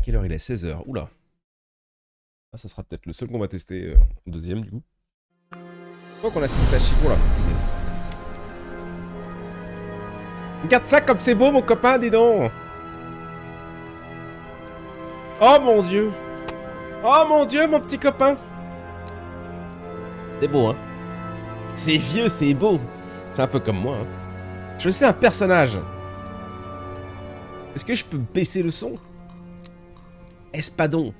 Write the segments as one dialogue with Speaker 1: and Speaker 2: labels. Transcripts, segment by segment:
Speaker 1: Quelle heure il est? 16 h. Oula. Ah, ça sera peut-être le seul qu'on va tester en deuxième, du coup. Je crois qu'on a testé à Chico. Oula, punaise. Regarde ça comme c'est beau, mon copain, dis donc. Oh mon dieu. Oh mon dieu, mon petit copain. C'est beau, hein. C'est vieux, c'est beau. C'est un peu comme moi, hein. Choisissez un personnage. Est-ce que je peux baisser le son? Espadon.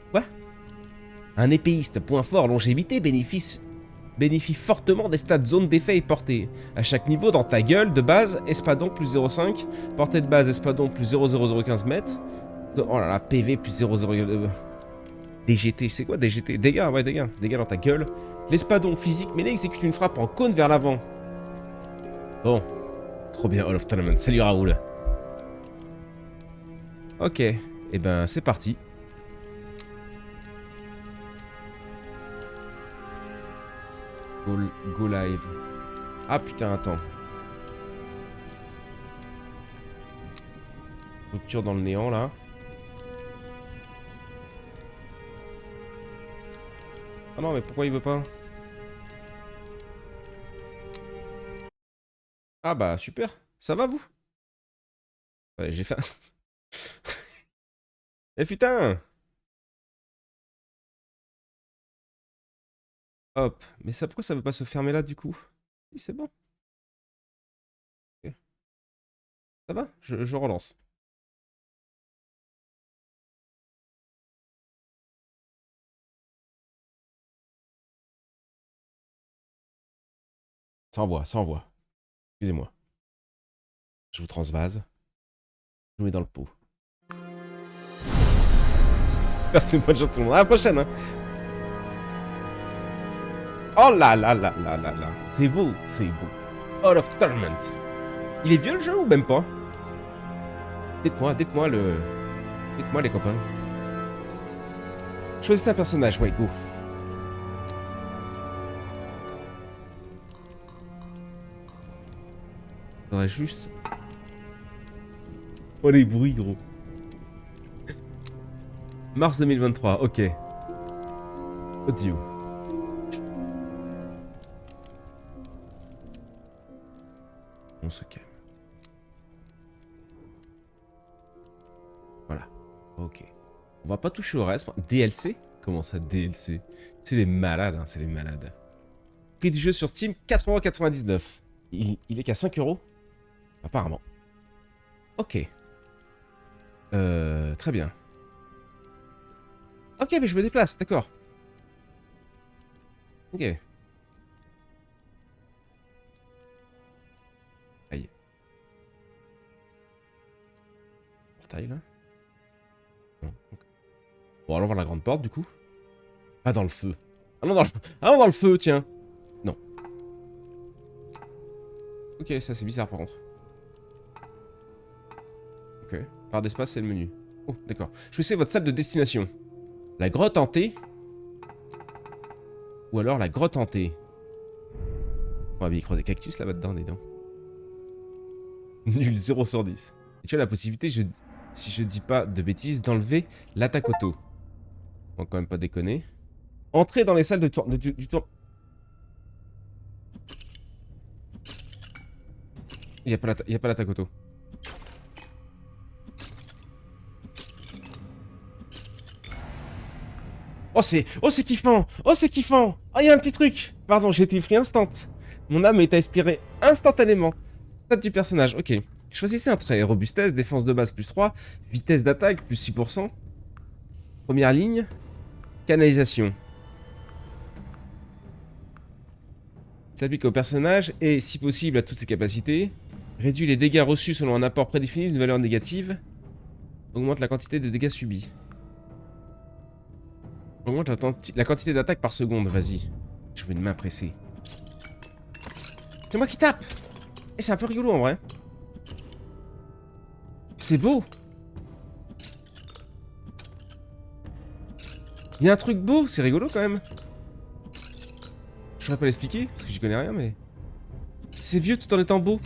Speaker 1: Quoi? Un épéiste, point fort, longévité, bénéficie fortement des stats zone d'effet et portée. À chaque niveau, dans ta gueule, de base, espadon plus 0,5, portée de base, espadon plus 0,0015 mètres. Oh là là, PV plus 0,0... DGT, c'est quoi DGT? Dégâts, ouais, dégâts. Dégâts dans ta gueule. L'espadon physique mêlé exécute une frappe en cône vers l'avant. Bon. Trop bien, Hall of Tournament. Salut Raoul. Ok. Et ben, c'est parti. Go live. Ah putain, attends. Rupture dans le néant, là. Ah non, mais pourquoi il veut pas? Ah bah, super. Ça va, vous? Ouais, j'ai faim. Eh putain! Hop. Mais ça, pourquoi ça veut pas se fermer là, du coup? Si, c'est bon. Ok. Ça va? Je relance. Ça envoie, ça envoie. Excusez-moi. Je vous transvase. Je vous mets dans le pot. Merci, bonne chance tout le monde. À la prochaine, hein. Oh là là là là là là. C'est beau, c'est beau. Hall of Tournament. Il est vieux le jeu ou même pas? Dites-moi les copains. Choisissez un personnage, ouais, go. Faudrait juste... Oh les bruits, gros. Mars 2023, ok. Audio. On se calme. Voilà. Ok. On va pas toucher au reste. DLC? Comment ça, DLC? C'est des malades, hein, c'est des malades. Prix du jeu sur Steam, 4,99 €. Il est qu'à 5 €? Apparemment. Ok. Très bien. Ok, mais je me déplace, d'accord. Ok. Aïe. Portail, là? Non. Okay. Bon, allons voir la grande porte, du coup. Ah, dans le feu. Ah non, dans le feu, tiens. Non. Ok, ça, c'est bizarre, par contre. Ok. Barre d'espace, c'est le menu. Oh, d'accord. Choisissez votre salle de destination. La grotte hantée. Ou alors la grotte hantée. On va bien y croire des cactus là-bas dedans, dis donc. Nul 0 sur 10. Et tu as la possibilité, si je dis pas de bêtises, d'enlever l'attaque auto. On va quand même pas déconner. Entrez dans les salles de tour... du tour... Il y a pas l'attaque auto. Oh c'est kiffant. Oh c'est kiffant. Oh il y a un petit truc. Pardon, j'ai été pris instant. Mon âme est inspirée instantanément. Stade du personnage, ok. Choisissez un trait. Robustesse, défense de base plus 3, vitesse d'attaque plus 6%. Première ligne, canalisation. S'applique au personnage et, si possible, à toutes ses capacités. Réduit les dégâts reçus selon un apport prédéfini d'une valeur négative. Augmente la quantité de dégâts subis. Augmente la quantité d'attaque par seconde, vas-y. Je veux une main pressée. C'est moi qui tape. Et c'est un peu rigolo en vrai. C'est beau. Il y a un truc beau, c'est rigolo quand même. Je saurais pas l'expliquer, parce que j'y connais rien, mais... C'est vieux tout en étant beau.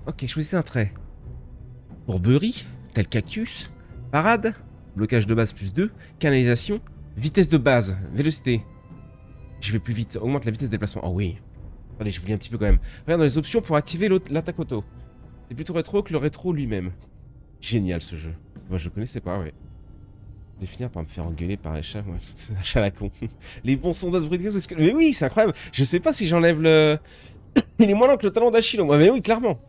Speaker 1: Ok, choisissez un trait. Courberie, Cocktail cactus. Parade. Blocage de base plus 2. Canalisation. Vitesse de base. Vélocité. Je vais plus vite. Augmente la vitesse de déplacement. Oh oui. Attendez, je vous lis un petit peu quand même. Regarde dans les options pour activer l'attaque auto. C'est plutôt rétro que le rétro lui-même. Génial ce jeu. Moi je le connaissais pas, ouais. Je vais finir par me faire engueuler par les chats. Ouais, c'est un chat à la con. Les bons sondages britanniques parce que... Mais oui, c'est incroyable. Je sais pas si j'enlève le... Il est moins lent que le talon d'Achille. Moi, mais oui, clairement.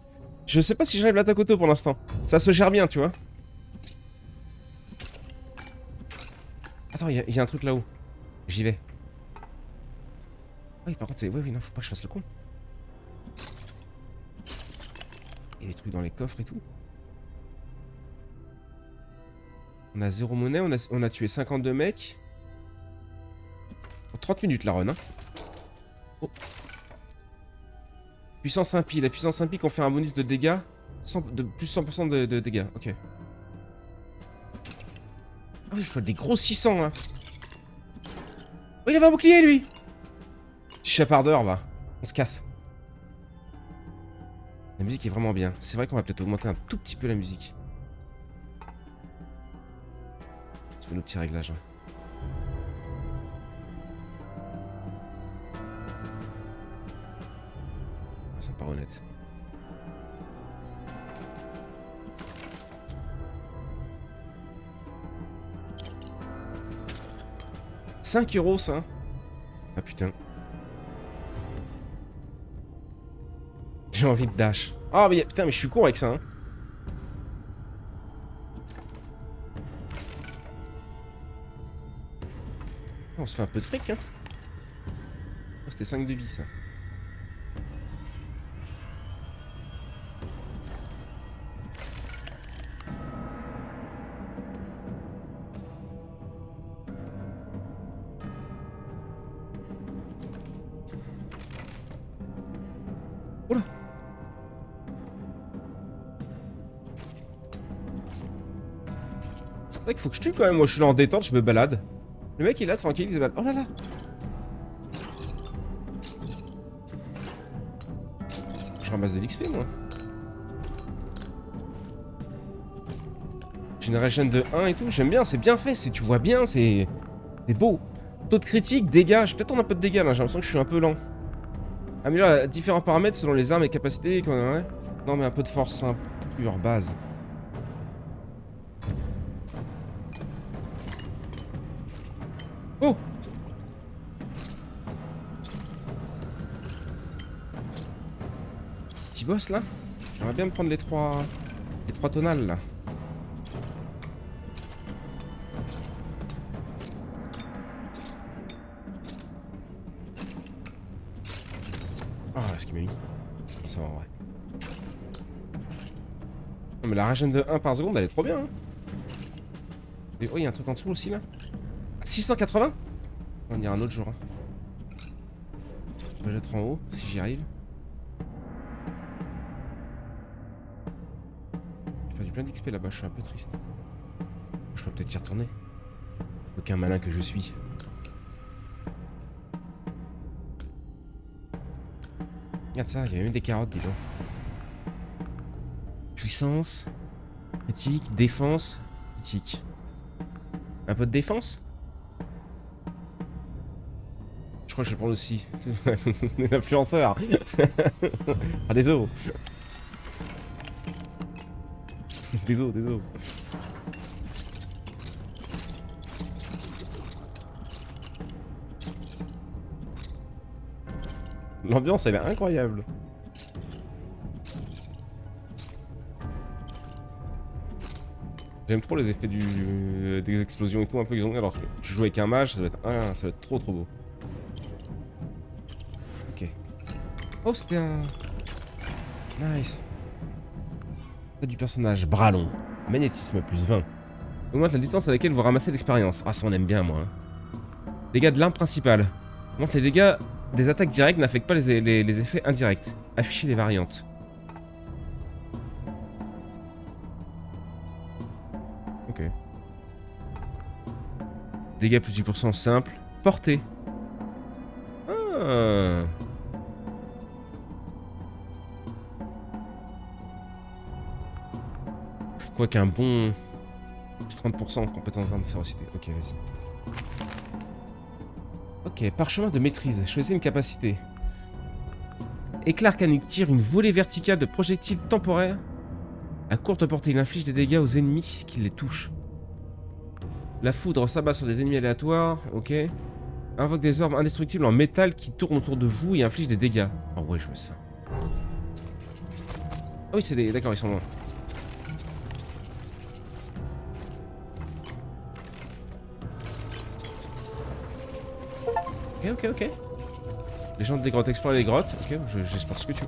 Speaker 1: Je sais pas si j'enlève l'attaque auto pour l'instant. Ça se gère bien, tu vois. Attends, il y a un truc là-haut. J'y vais. Oui, par contre, c'est... Oui, non, faut pas que je fasse le con. Il y a des trucs dans les coffres et tout. On a 0 monnaie, on a tué 52 mecs. En 30 minutes la run, hein. Oh. Puissance impie. La puissance impie qu'on fait un bonus de dégâts. De plus 100% de dégâts, ok. Ah oui, je crois des gros 600 là. Oh, il avait un bouclier lui. Petit chapardeur, va. On se casse. La musique est vraiment bien. C'est vrai qu'on va peut-être augmenter un tout petit peu la musique. On se fait nos petits réglages. Hein. Ah, c'est pas honnête. « 5 € ça. Ah putain. J'ai envie de dash. Ah mais putain mais je suis con avec ça hein. On se fait un peu de fric hein. Oh, c'était 5 de vie ça. Oula. C'est vrai qu'il faut que je tue quand même, moi je suis là en détente, je me balade. Le mec il est là tranquille, il se balade. Oh là là. Je ramasse de l'XP moi. J'ai une régène de 1 et tout, j'aime bien, c'est bien fait, tu vois bien, c'est beau. Taux de critique, dégâts, je vais peut-être en un peu de dégâts là, j'ai l'impression que je suis un peu lent. Améliore différents paramètres selon les armes et capacités. Ouais. Non mais un peu de force simple, pure base. Oh! Petit boss là? J'aimerais bien me prendre les trois tonales là. Ah là ce qu'il m'a mis. Ça va en vrai. Non mais la régène de 1 par seconde elle est trop bien hein. Et oh il y a un truc en dessous aussi là. 680? On ira un autre jour. Hein. Je vais être en haut si j'y arrive. J'ai perdu plein d'XP là-bas, je suis un peu triste. Je peux peut-être y retourner. Aucun malin que je suis. Regarde ça, il y a même des carottes, dis donc. Puissance, critique, défense, critique. Un peu de défense? Je crois que je vais le prendre aussi. L'influenceur. Ah, désolé. Désolé. L'ambiance, elle est incroyable. J'aime trop les effets des explosions et tout, un peu qu'ils ont. Alors que tu joues avec un mage, ça doit être trop beau. Ok. Oh, c'était un... Nice. Du personnage, bras long. Magnétisme plus 20. Augmente la distance à laquelle vous ramassez l'expérience. Ah, ça on aime bien, moi. Dégâts de l'arme principale. Augmente les dégâts des attaques directes, n'affectent pas les effets indirects. Afficher les variantes. Ok. Dégâts plus 10% simple. Portée. Ah. quoi qu'un bon... Plus 30% de compétences d'armes de férocité. Ok, vas-y. Ok, parchemin de maîtrise. Choisissez une capacité. Éclair canuc tire une volée verticale de projectiles temporaires. À courte portée, il inflige des dégâts aux ennemis qui les touchent. La foudre s'abat sur des ennemis aléatoires. Ok. Invoque des orbes indestructibles en métal qui tournent autour de vous et infligent des dégâts. Oh ouais, je veux ça. Ah oui, c'est des... D'accord, ils sont loin. Ok. Les gens des grottes explorent les grottes. Ok, j'espère ce que tu...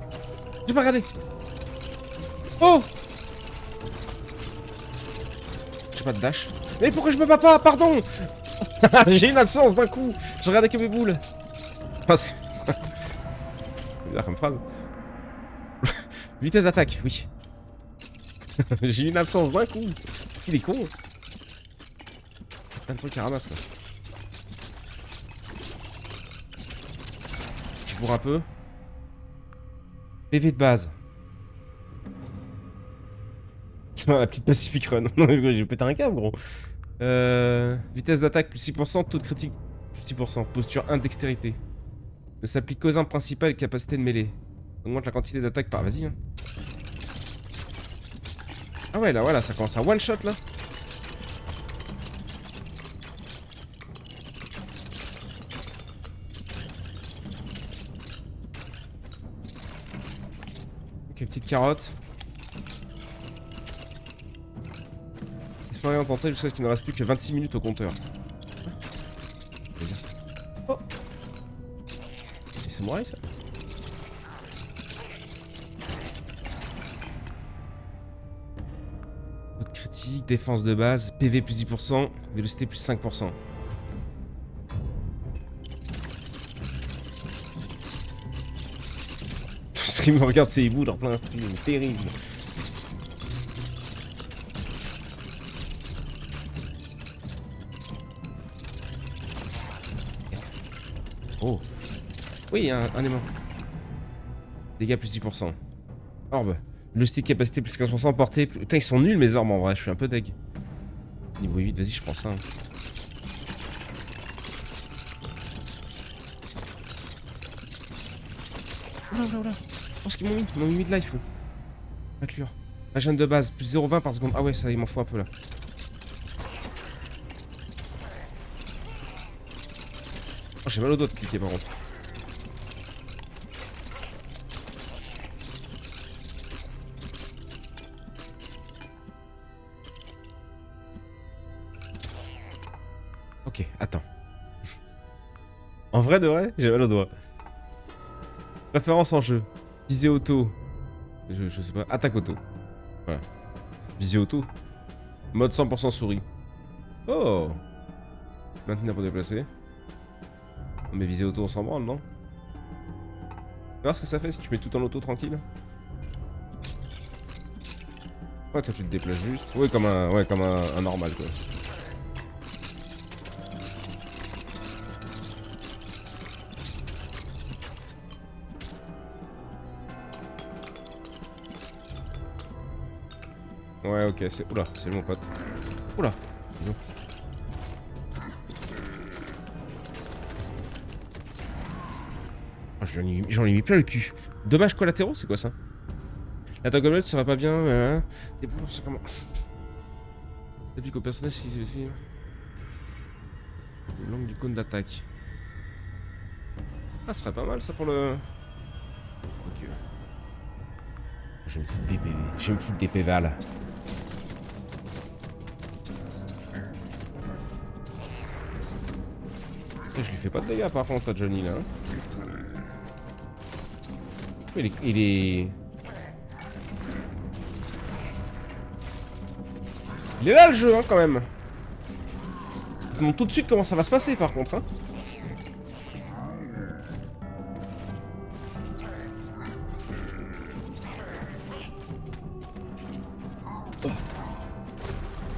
Speaker 1: J'ai pas regardé. Oh! J'ai pas de dash. Mais pourquoi je me bats pas? Pardon! J'ai une absence d'un coup. Je regardais que mes boules. Enfin, c'est... bizarre comme phrase. Vitesse d'attaque, oui. J'ai une absence d'un coup. Il est con. Plein de trucs à ramasser là. Je bourre un peu. PV de base. La petite Pacific Run. Non mais j'ai pété un câble gros. Vitesse d'attaque plus 6%, taux de critique plus 6%, posture 1, dextérité. Ne s'applique qu'aux armes principales et capacité de mêlée. Augmente la quantité d'attaque par... Vas-y hein. Ah ouais là voilà, ça commence à one shot là. Ok, petite carotte. Expérience tentée jusqu'à ce qu'il ne reste plus que 26 minutes au compteur. Je vais dire ça. Oh! Et c'est moi ça? Votre critique, défense de base, PV plus 10%, vélocité plus 5%. Le stream regarde ses bouts dans plein stream, terrible. Oh. Oui, un aimant. Dégâts plus 10%. Orbe. Le stick capacité plus 15%, portée... Putain, ils sont nuls mes orbes en vrai, je suis un peu deg. Niveau 8, vas-y, je prends ça. Hein. Oula. Oh, ce qu'ils m'ont mis. Ils m'ont mis de life. Inclure. Agent de base, plus 0,20 par seconde. Ah ouais, ça, il m'en faut un peu là. Oh, j'ai mal au dos de cliquer par contre. Ok, attends. En vrai de vrai, j'ai mal au doigt. Préférence en jeu. Visée auto. Je sais pas. Attaque auto. Voilà. Visée auto. Mode 100% souris. Oh! Maintenir pour déplacer. Mais visée auto, on s'en branle, non? Tu vois ce que ça fait si tu mets tout en auto tranquille? Ouais, toi tu te déplaces juste. Ouais, comme un normal quoi. Ouais, ok, c'est... Oula, c'est mon pote. Oula. Non. Oh, j'en ai mis plein le cul. Dommages collatéraux, c'est quoi ça? L'attaque gobelet ça va pas bien. T'es bon, c'est comment? T'appliques au personnage si c'est possible. L'angle du cône d'attaque. Ah, ce serait pas mal ça pour le... Ok. Je vais me foutre des PV. Je vais me foutre des PV là. Je lui fais pas de dégâts par contre à Johnny là. Il est... Il est là le jeu hein quand même. Je te montre tout de suite comment ça va se passer par contre hein.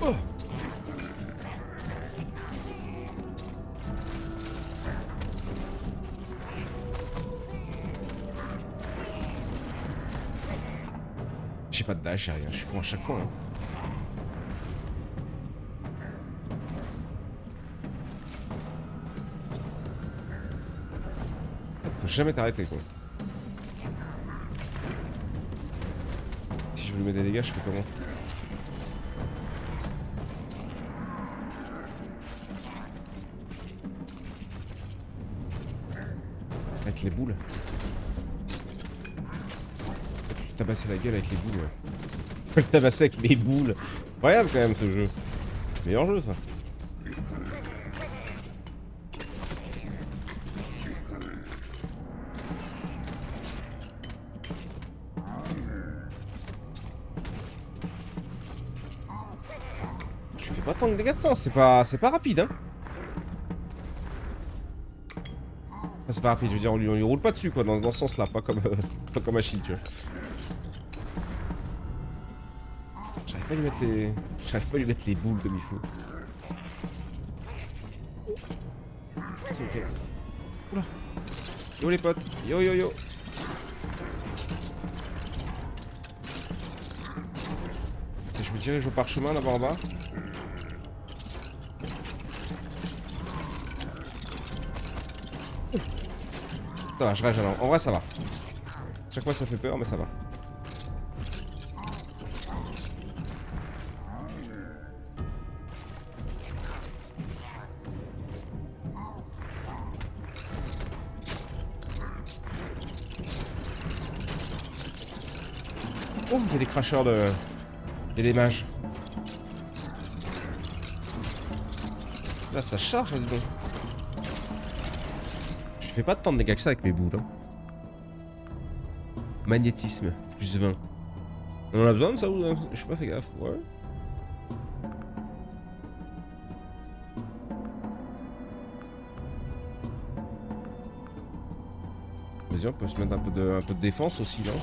Speaker 1: Oh. J'ai pas de dash, j'ai rien, je suis con à chaque fois hein. Faut jamais t'arrêter quoi. Si je veux lui mettre des dégâts, je fais comment? Avec les boules. Tabasser la gueule avec les boules, ouais. Je peux le tabasser avec mes boules. Incroyable quand même ce jeu. Meilleur jeu ça. Tu fais pas tant de dégâts de ça, c'est pas rapide hein. Enfin, c'est pas rapide, je veux dire on lui roule pas dessus quoi, dans ce sens là, pas comme Achille tu vois. J'arrive pas à lui mettre les boules comme il faut. C'est ok. Oula. Yo les potes. Yo yo yo. Et je me dirige au parchemin là-bas en bas. Ça va, je rage alors. En vrai ça va. Chaque fois ça fait peur mais ça va. Oh, il y a des cracheurs de... Il y a des mages. Là, ça charge, là, dis donc. Je fais pas tant de dégâts que ça avec mes boules. Hein. Magnétisme, plus 20. On en a besoin de ça ou... Je suis pas fait gaffe, ouais. Vas-y, on peut se mettre un peu de défense aussi, là.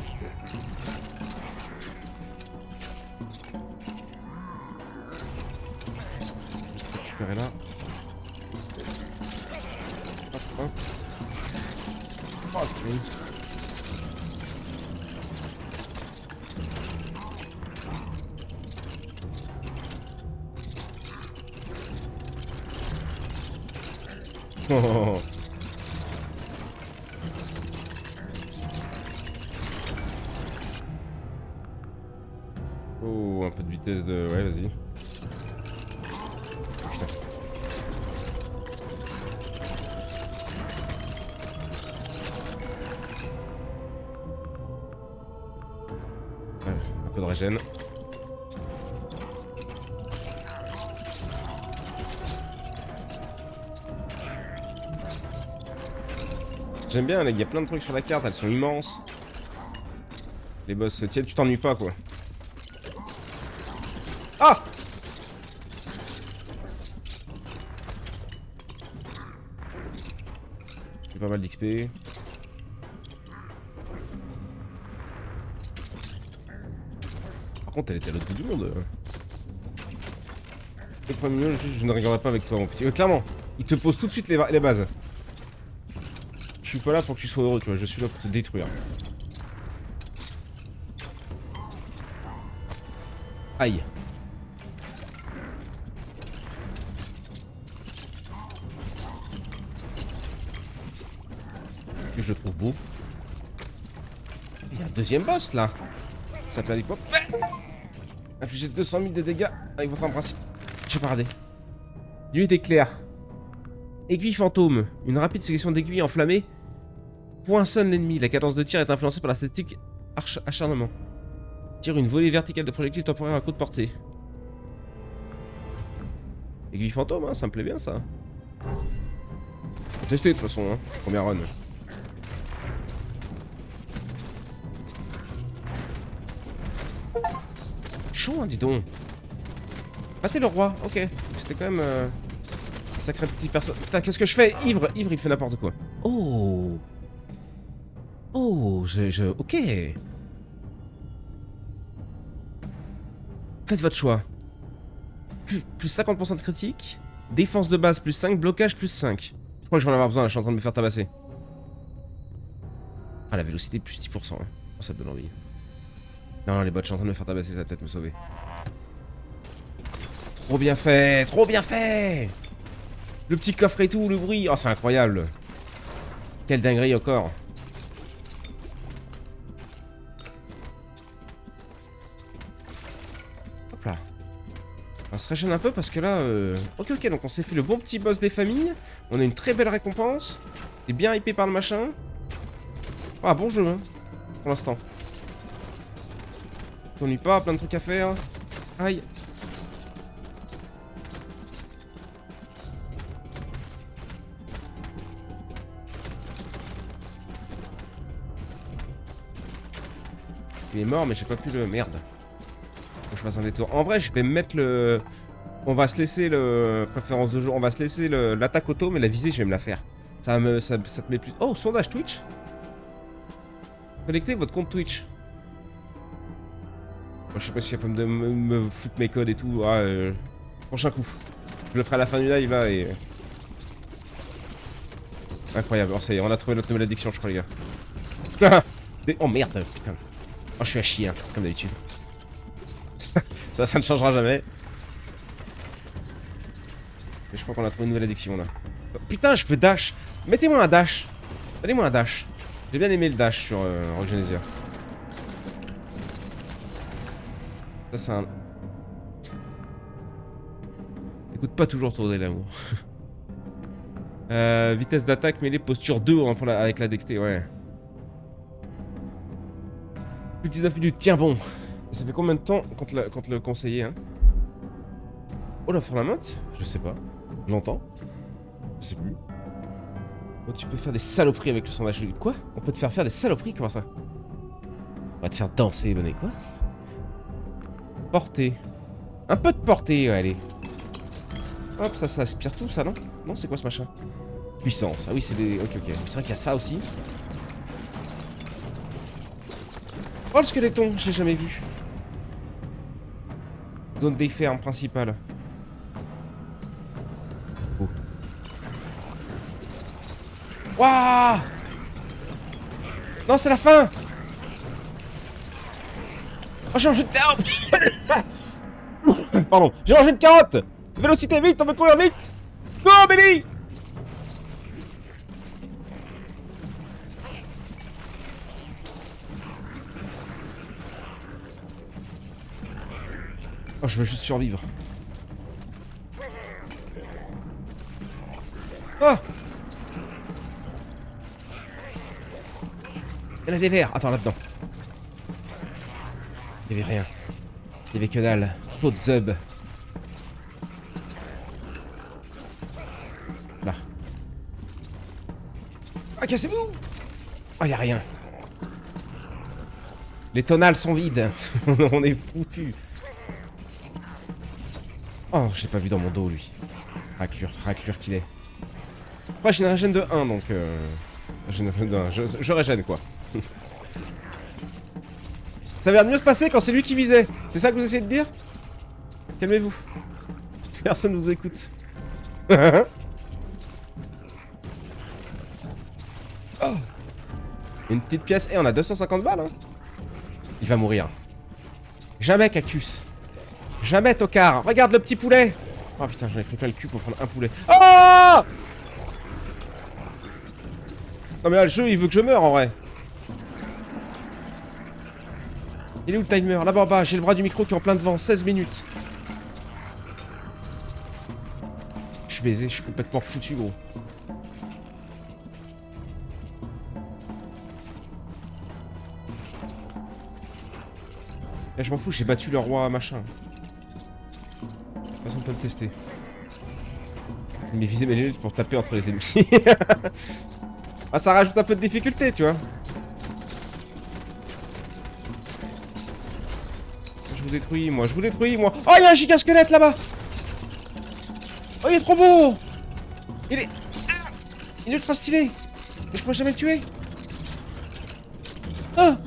Speaker 1: Là. Hop, hop. Oh, ce qu'il est. Oh. Oh, un peu de vitesse de... Ouais, vas-y. Un peu de régène. J'aime bien, il y a plein de trucs sur la carte, elles sont immenses. Les boss, tiens, tu t'ennuies pas quoi. Ah! J'ai pas mal d'XP. Par contre, elle était à l'autre bout du monde. Le premier milieu, je ne rigolerai pas avec toi, mon petit. Clairement, il te pose tout de suite les bases. Je suis pas là pour que tu sois heureux, tu vois. Je suis là pour te détruire. Aïe. Je le trouve beau. Il y a un deuxième boss là. Ça fait quoi? Infligez 200 000 de dégâts avec votre principe. J'ai pas radé. Nuit d'éclair. Aiguille fantôme. Une rapide sélection d'aiguilles enflammées poinçonne l'ennemi. La cadence de tir est influencée par la statique acharnement. Tire une volée verticale de projectiles temporaires à coup de portée. Aiguille fantôme, hein, ça me plaît bien ça. Faut tester de toute façon, hein. Première run. Chaud, hein, dis donc. Ah, t'es le roi, ok. C'était quand même un sacré petit perso. Putain, qu'est-ce que je fais? Ivre, il fait n'importe quoi. Oh. Oh, ok. Faites votre choix. Plus 50% de critique. Défense de base plus 5, blocage plus 5. Je crois que je vais en avoir besoin, là, je suis en train de me faire tabasser. Ah, la vélocité plus 10%. Hein. Oh, ça me donne envie. Non, les bots, je suis en train de me faire tabasser, ça va peut-être me sauver. Trop bien fait, trop bien fait. Le petit coffre et tout, le bruit. Oh, c'est incroyable. Quelle dinguerie encore. Hop là. On se régène un peu parce que là... Ok, ok, donc on s'est fait le bon petit boss des familles. On a une très belle récompense. T'es bien hypé par le machin. Ah, bon jeu, hein, pour l'instant. T'ennuie pas, plein de trucs à faire. Aïe. Il est mort, mais j'ai pas pu le... Merde. Faut que je fasse un détour. En vrai, je vais me mettre le... On va se laisser le... Préférence de jour. On va se laisser l'attaque auto, mais la visée, je vais me la faire. Ça te met plus... Oh, sondage Twitch. Connectez votre compte Twitch. Moi, je sais pas si elle peut me foutre mes codes et tout. Ah, prochain coup. Je le ferai à la fin du live, là, et... Incroyable. Oh, ça y est, on a trouvé notre nouvelle addiction, je crois, les gars. Oh, merde, putain. Oh, je suis à chier, hein, comme d'habitude. Ça ne changera jamais. Mais je crois qu'on a trouvé une nouvelle addiction, là. Oh, putain, je veux dash. Mettez-moi un dash. Donnez-moi un dash. J'ai bien aimé le dash sur Rogue Genesia. Ça, c'est un... Écoute pas toujours tourner l'amour. Vitesse d'attaque, mêlée, posture 2 hein, avec la dexté, ouais. Plus de 19 minutes, tiens bon. Ça fait combien de temps contre le conseiller, hein? Oh la Forlamante? Je sais pas. Longtemps? Je sais plus. Oh, tu peux faire des saloperies avec le sondage. Quoi? On peut te faire des saloperies? Comment ça? On va te faire danser, bonnet. Quoi? Portée. Un peu de portée, ouais, allez. Hop, ça aspire tout, ça, non? Non, c'est quoi ce machin? Puissance. Ah oui, c'est des... Ok, ok. C'est vrai qu'il y a ça aussi. Oh, le squeletton, je l'ai jamais vu. Zone des fermes principale. Oh. Waouh! Non, c'est la fin! Oh, j'ai mangé une carotte! Pardon, j'ai mangé une carotte! Vélocité, vite, on veut courir vite! Go, Billy! Oh, je veux juste survivre. Ah! Il y en a des verres. Attends, là-dedans. Il y avait rien. Il y avait que dalle. Pot de zub. Là. Ah, cassez-vous! Oh, y a rien. Les tonales sont vides. On est foutus. Oh, je l'ai pas vu dans mon dos, lui. Raclure qu'il est. Après, j'ai une régène de 1, donc... J'ai une régène de 1. Je régène, quoi. Ça a l'air de mieux se passer quand c'est lui qui visait. C'est ça que vous essayez de dire? Calmez-vous. Personne ne vous écoute. Oh. Une petite pièce. Et on a 250 balles, hein. Il va mourir. Jamais, Cactus. Jamais, tocard. Regarde le petit poulet. Oh putain, j'en ai pris plein le cul pour prendre un poulet. Oh! Non mais là, le jeu, il veut que je meure, en vrai. Il est où le timer? Là-bas, en bas, j'ai le bras du micro qui est en plein devant. 16 minutes. Je suis baisé, je suis complètement foutu, gros. Eh, je m'en fous, j'ai battu le roi machin. De toute façon, on peut me tester. Il m'a visé mes lunettes pour taper entre les ennemis. Ah, ça rajoute un peu de difficulté, tu vois. Je vous détruis, moi. Je vous détruis, moi. Oh, il y a un giga squelette là-bas. Oh, il est trop beau. Il est... Ah, il est ultra stylé. Mais je pourrais jamais le tuer. Ah.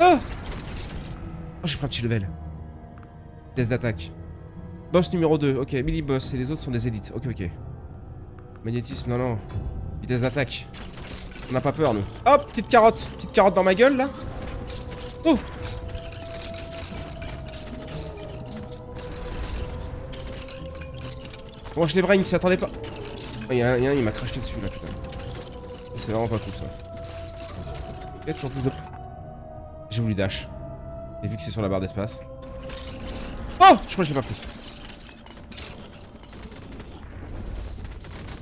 Speaker 1: Ah. Oh, j'ai pris un petit level. Test d'attaque. Boss numéro 2. Ok, mini-boss. Et les autres sont des élites. Ok, ok. Magnétisme, non, non. Vitesse d'attaque. On n'a pas peur, nous. Hop, petite carotte. Petite carotte dans ma gueule, là. Oh. Bon, je les brain, il s'attendait pas. Oh, il y a un, il m'a craché dessus là, putain. C'est vraiment pas cool ça. Il y a toujours plus de. J'ai voulu dash. Et vu que c'est sur la barre d'espace. Oh! Je crois que je l'ai pas pris.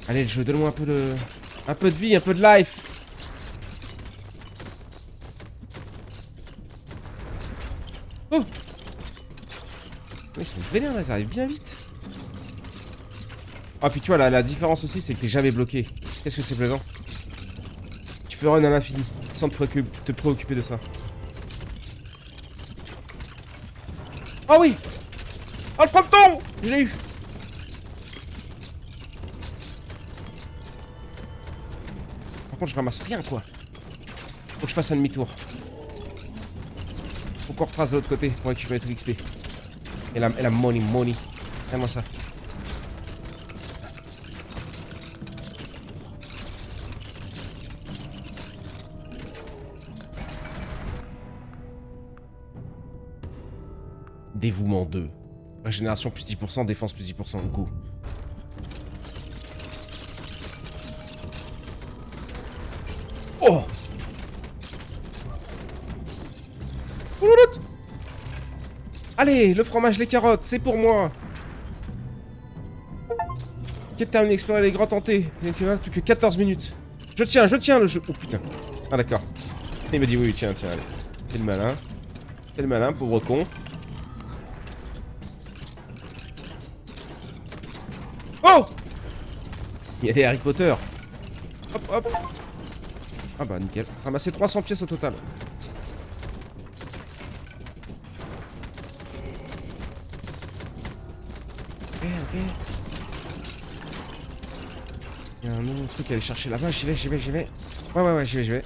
Speaker 1: Allez, le jeu, donne-moi un peu de. Un peu de vie, un peu de life. Oh! Ils sont vénères là, ils arrivent bien vite. Ah, puis tu vois, la différence aussi, c'est que t'es jamais bloqué. Qu'est-ce que c'est plaisant? Tu peux run à l'infini, sans te préoccuper de ça. Oh oui! Oh, le frappe-ton! Je l'ai eu! Par contre, je ramasse rien, quoi. Faut que je fasse un demi-tour. Faut qu'on retrace de l'autre côté pour récupérer tout l'XP. Et la money. Regarde-moi ça. Dévouement 2. Régénération plus 10%, défense plus 10%. Go. Oh! Allez, le fromage, les carottes, c'est pour moi. Quête terminée, explorer les grands tentés. Il n'y a plus que 14 minutes. Je tiens le jeu. Oh putain. Ah d'accord. Il me dit oui, tiens, allez. T'es le malin. T'es le malin, pauvre con. Oh! Il y a des Harry Potter. Hop. Ah bah nickel. Ramasser 300 pièces au total. Ok. Il y a un nouveau truc à aller chercher là-bas. J'y vais. Ouais, j'y vais.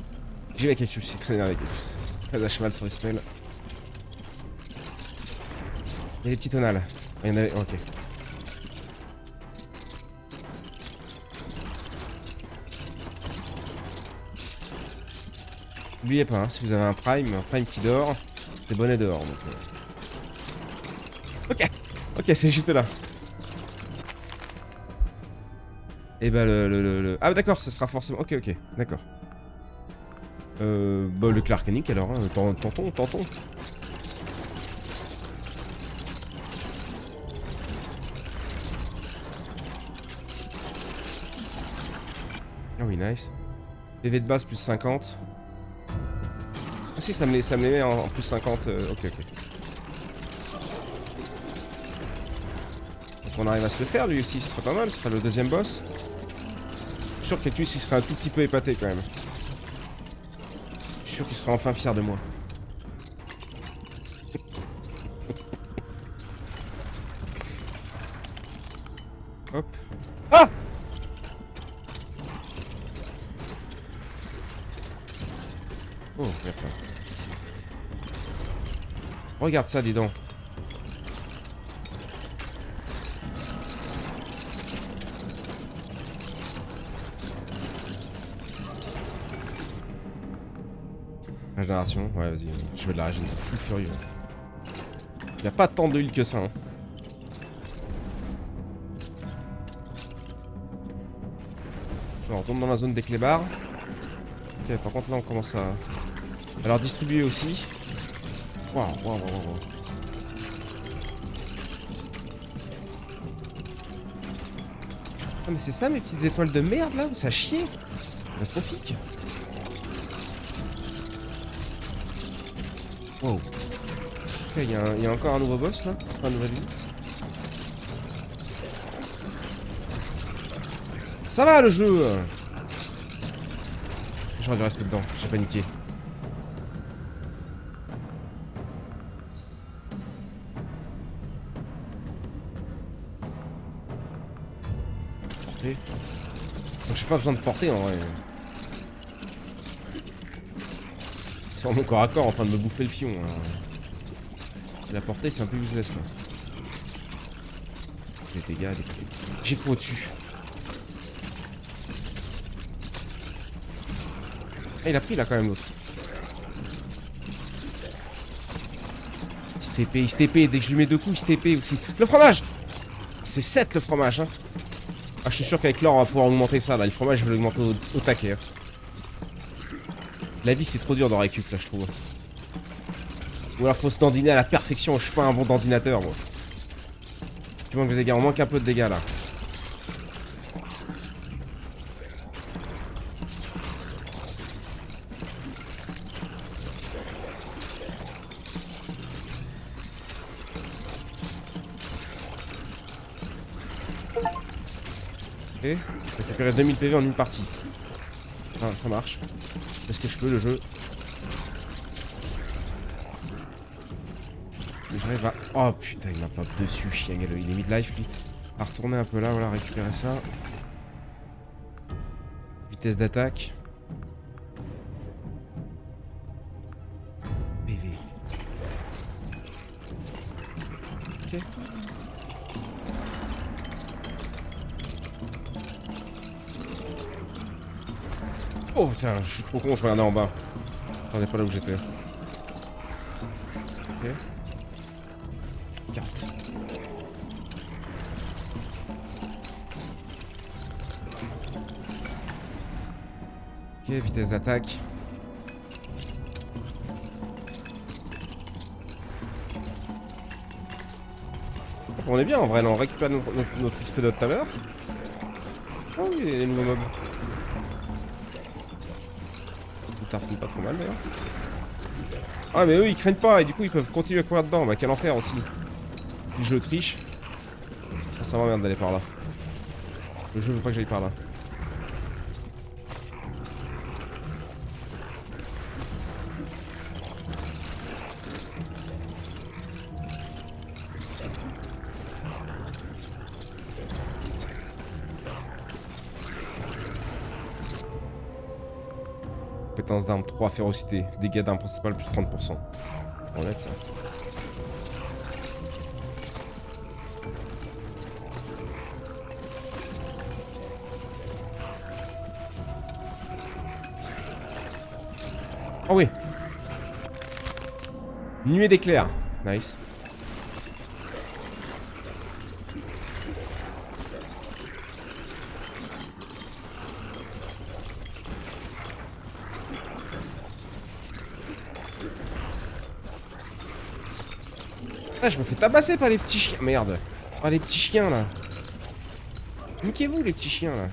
Speaker 1: J'y vais avec Cactus, c'est très énervé avec Cactus. Très à cheval sur les spells. Il y a des petits tonals. Il y en avait. Ok. N'oubliez pas, hein, si vous avez un prime qui dort, c'est bonnet dehors. Donc, Ok, c'est juste là. Et bah Ah d'accord, ça sera forcément... Ok, d'accord. Bah le Clark Nick alors, hein. Tentons. Ah oui, nice. PV de base plus 50. Ah si, ça me les met en plus 50. Ok. Donc on arrive à se le faire lui aussi, ce serait pas mal, ce sera le deuxième boss. Je suis sûr que Cactus il serait un tout petit peu épaté quand même. Je suis sûr qu'il serait enfin fier de moi. Hop. Ah! Oh, regarde ça. Regarde ça, dis donc. Régénération, ouais, vas-y. Je veux de la régénération fou furieux. Il n'y a pas tant de heal que ça. Hein. Alors, on tombe dans la zone des clébards. Ok, par contre, là, on commence à leur distribuer aussi. Waouh. Ah, mais c'est ça, mes petites étoiles de merde, là? Ça chie. Catastrophique. Wow. Ok, il y a encore un nouveau boss là, un nouvel elite. Ça va le jeu. J'aurais dû rester dedans, j'ai paniqué. Porter. Donc j'ai pas besoin de porter en vrai. Ils sont en mon corps à corps en train de me bouffer le fion. Hein. La portée c'est un peu useless là. Les dégâts, les trucs. J'ai quoi au-dessus? Ah, il a pris là quand même l'autre. Il se TP. Dès que je lui mets deux coups, il se TP aussi. Le fromage! C'est 7 le fromage, hein. Ah, je suis sûr qu'avec l'or, on va pouvoir augmenter ça, là. Le fromage, je vais l'augmenter au taquet. Hein. La vie, c'est trop dur de récup, là, je trouve. Ou alors, faut se dandiner à la perfection. Je suis pas un bon dandinateur, moi. Tu manques de dégâts. On manque un peu de dégâts, là. Ok. Récupérer 2000 PV en une partie. Ah, ça marche. Est-ce que je peux, le jeu? Mais j'arrive à... Oh putain, il m'a pas dessus, chien galeux. Il est mid-life, lui. À retourner un peu là, voilà, récupérer ça. Vitesse d'attaque. PV. Ok. Oh putain, je suis trop con, je regardais en bas. J'en ai pas là où j'étais. Ok. Carte. Ok, vitesse d'attaque. On est bien en vrai, là, on récupère notre XP de tout à l'heure. Oh oui, il y a des nouveaux mobs. Tout tartine pas trop mal d'ailleurs. Ah mais eux ils craignent pas et du coup ils peuvent continuer à courir dedans, bah quel enfer aussi. Si je le triche. Ça m'emmerde d'aller par là. Le jeu veut pas que j'aille par là. Compétence d'arme 3, férocité. Dégâts d'arme principale plus 30%. On va ça. Oh oui. Nuée d'éclairs. Nice. Ah, je me fais tabasser par les petits chiens. Merde. Par les petits chiens là. Niquez-vous les petits chiens là.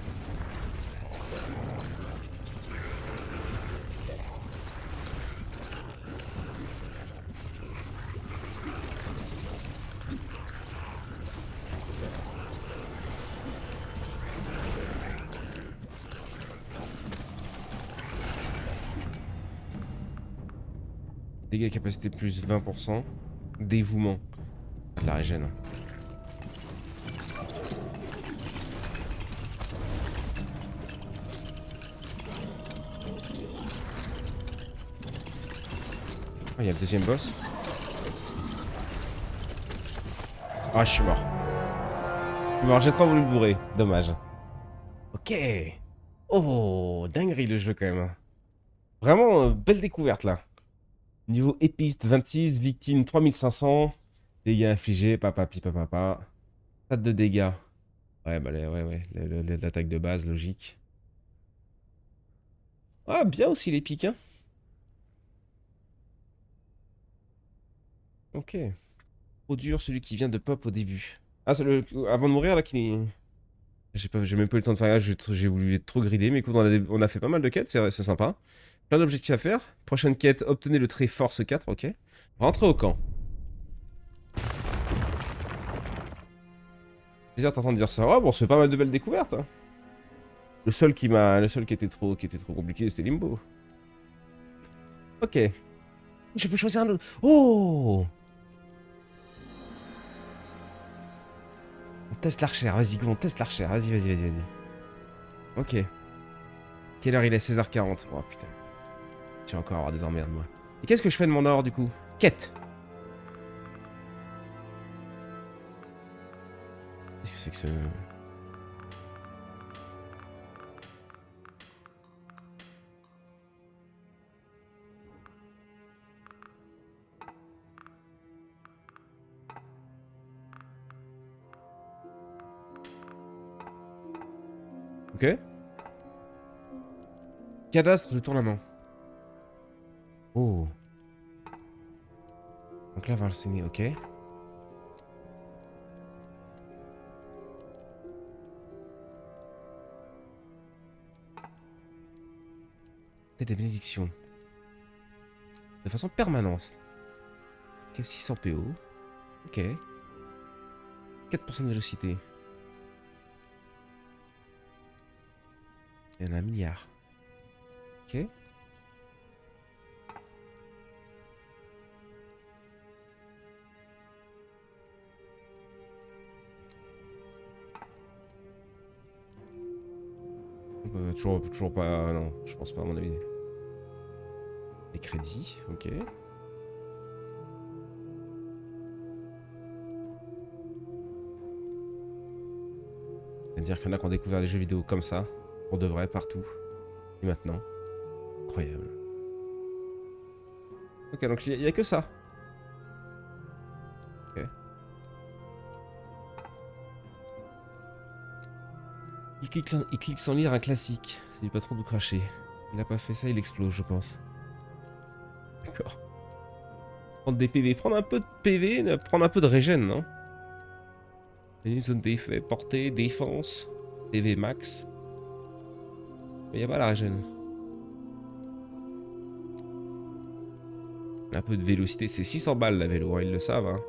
Speaker 1: Dégâts capacité plus 20%. Dévouement. De la régène. Oh, il y a le deuxième boss. Ah, je suis mort. Je suis mort, j'ai trop voulu le bourrer. Dommage. Ok. Oh, dinguerie le jeu quand même. Vraiment, belle découverte là. Niveau épiste 26, victime 3500. Dégâts infligés, papa, pipa, papa. Pas de dégâts. Ouais, bah ouais. L'attaque de base, logique. Ah, bien aussi les pics, hein. Ok. Trop dur, celui qui vient de pop au début. Ah, c'est le... avant de mourir là qui... j'ai même pas eu le temps de faire. J'ai voulu être trop gridé, mais écoute, on a fait pas mal de quêtes, c'est sympa. Plein d'objectifs à faire. Prochaine quête, obtenez le trait force 4, ok. Rentrez au camp. Plaisir de t'entendre dire ça. Oh, bon, c'est pas mal de belles découvertes. Hein. Le seul qui était trop compliqué, c'était Limbo. Ok. Je peux choisir un autre. Oh! On teste l'archère, vas-y, go, on teste l'archère. Vas-y. Ok. Quelle heure il est? 16h40. Oh putain. Je vais encore avoir des emmerdes, moi. Et qu'est-ce que je fais de mon or, du coup? Quête! Qu'est-ce que c'est que ce... Ok. Cadastre de tournement. Oh. Donc là, Valséné, ok. Des bénédictions. De façon permanente. Ok, 600 PO. Ok. 4% de vélocité. Il y en a un milliard. Ok. Toujours pas... Non, je pense pas à mon avis. Les crédits, ok. C'est-à-dire qu'il y en a qui ont découvert les jeux vidéo comme ça, pour de vrai, partout. Et maintenant. Incroyable. Ok, donc il y a que ça. Ok. Il clique sans lire un classique. S'il pas trop de cracher. Il a pas fait ça, il explose, je pense. D'accord. Prendre des PV. Prendre un peu de PV, prendre un peu de régène, non? Une zone d'effet, portée, défense, PV max. Mais y a pas la régène. Un peu de vélocité, c'est 600 balles la vélo, hein, ils le savent. Hein.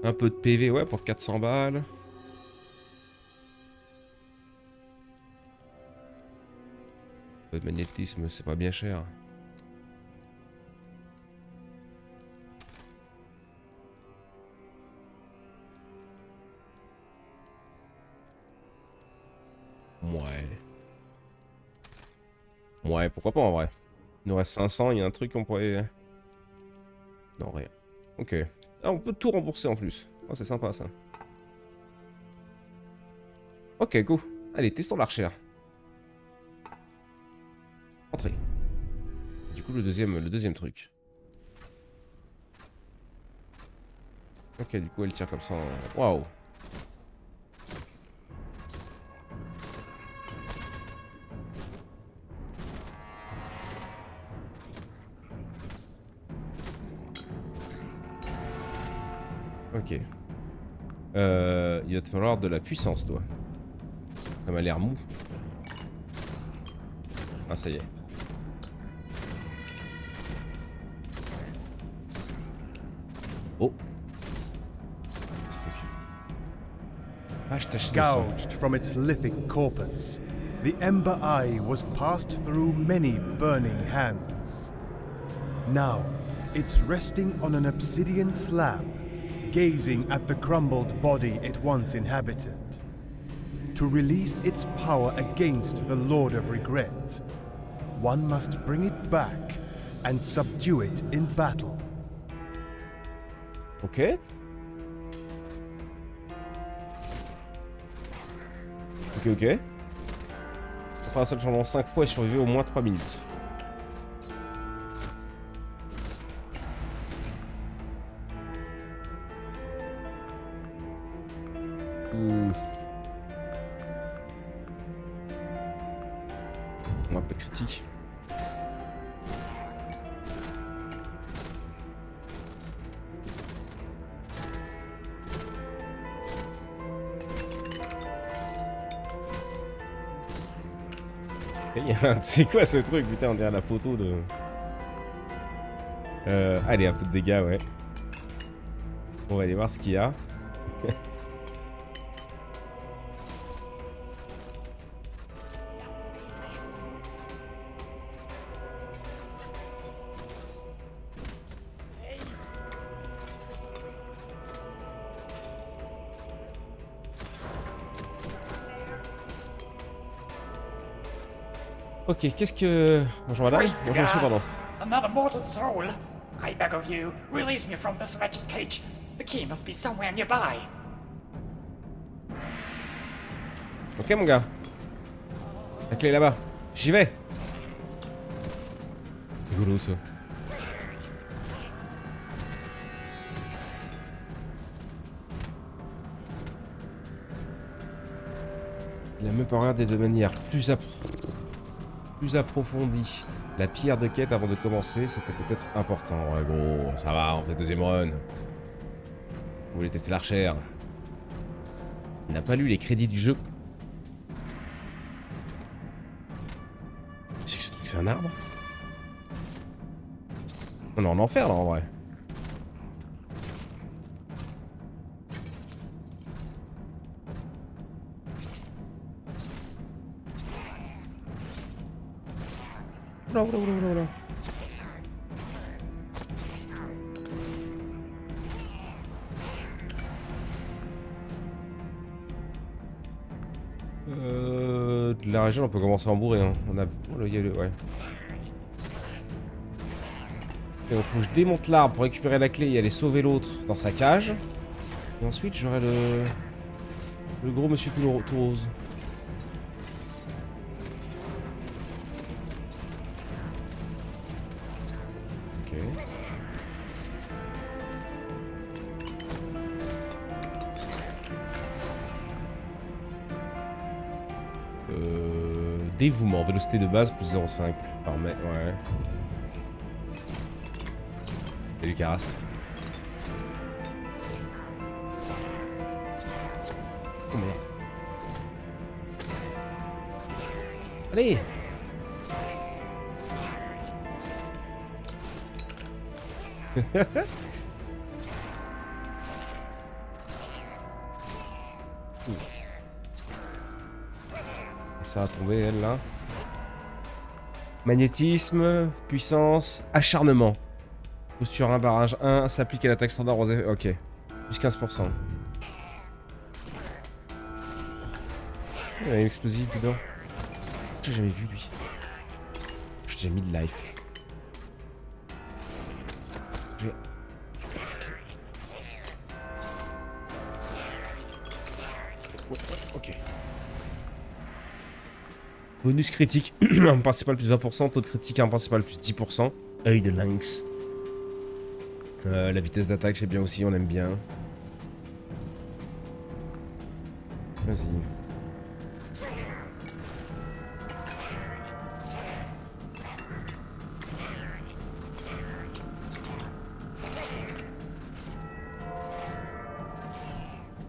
Speaker 1: Un peu de PV, ouais, pour 400 balles. Un peu de magnétisme, c'est pas bien cher. Ouais. Ouais, pourquoi pas en vrai. Il nous reste 500, il y a un truc qu'on pourrait... Non, rien. Ok. Ah, on peut tout rembourser en plus. Oh, c'est sympa ça. Ok, go. Allez, testons la recherche. Entrée. Du coup, le deuxième truc. Ok, du coup, elle tire comme ça. Waouh. Ok. Il va te falloir de la puissance, toi. Ça m'a l'air mou. Ah, ça y est. Oh. Ce truc. Ah, je tâche de sang.
Speaker 2: Gouged from its lithic corpus, the Ember Eye was passed through many burning hands. Now, it's resting on an obsidian slab, gazing at the crumbled body it once inhabited. To release its power against the Lord of Regret, one must bring it back and subdue it in battle.
Speaker 1: Ok. Ok. Enfin, un seul changement 5 fois et survivre au moins 3 minutes. Un peu de critique. C'est quoi ce truc? Putain, on dirait la photo de... allez, un peu de dégâts, ouais. On va aller voir ce qu'il y a. Ok, qu'est-ce que... Bonjour madame.
Speaker 3: Praise the
Speaker 1: Bonjour monsieur, pardon.
Speaker 3: gods! Another mortal soul! I beg of you, release me from this wretched cage. The key must be somewhere nearby.
Speaker 1: Ok mon gars. La clé est là-bas. J'y vais. Rigolo ça. Il a même pas regardé de manière plus approfondie la pierre de quête avant de commencer, c'était peut-être important. Ouais gros, ça va, on fait deuxième run. Vous voulez tester l'archère. Il n'a pas lu les crédits du jeu. C'est que ce truc, c'est un arbre? On est en enfer là en vrai. Oula, oula, oula, oula, oula. De la région, on peut commencer à en bourrer. Hein. On a. Oh là, il y a le. Ouais. Et donc, faut que je démonte l'arbre pour récupérer la clé et aller sauver l'autre dans sa cage. Et ensuite, j'aurai le. Le gros monsieur tout rose. Ok. Dévouement, vélocité de base plus 0,5 par mètre, ouais. Salut Caras. Oh merde. Allez. Ça va tomber elle là. Magnétisme, puissance, acharnement. Posture 1, barrage 1, s'applique à l'attaque standard aux effets. Ok. Plus 15%. Il y a une explosive dedans. J'ai jamais vu lui. J'ai déjà mis de life. Ouais, ok. Bonus critique, arme principale plus 20%, taux de critique arme principale plus 10%. Œil de lynx. La vitesse d'attaque c'est bien aussi, on aime bien. Vas-y.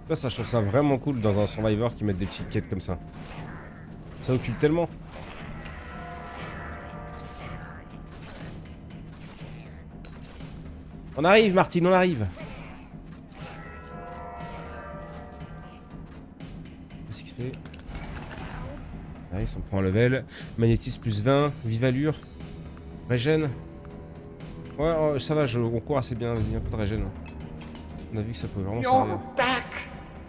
Speaker 1: Là, ça, je trouve ça vraiment cool dans un Survivor qui mettent des petites quêtes comme ça. Ça occupe tellement. On arrive, Martine, on arrive. Nice, on prend un level. Magnétisme plus 20, vive allure. Régène. Ouais, ça va, on court assez bien, vas-y, un peu de régène. On a vu que ça pouvait vraiment servir.
Speaker 3: You're back!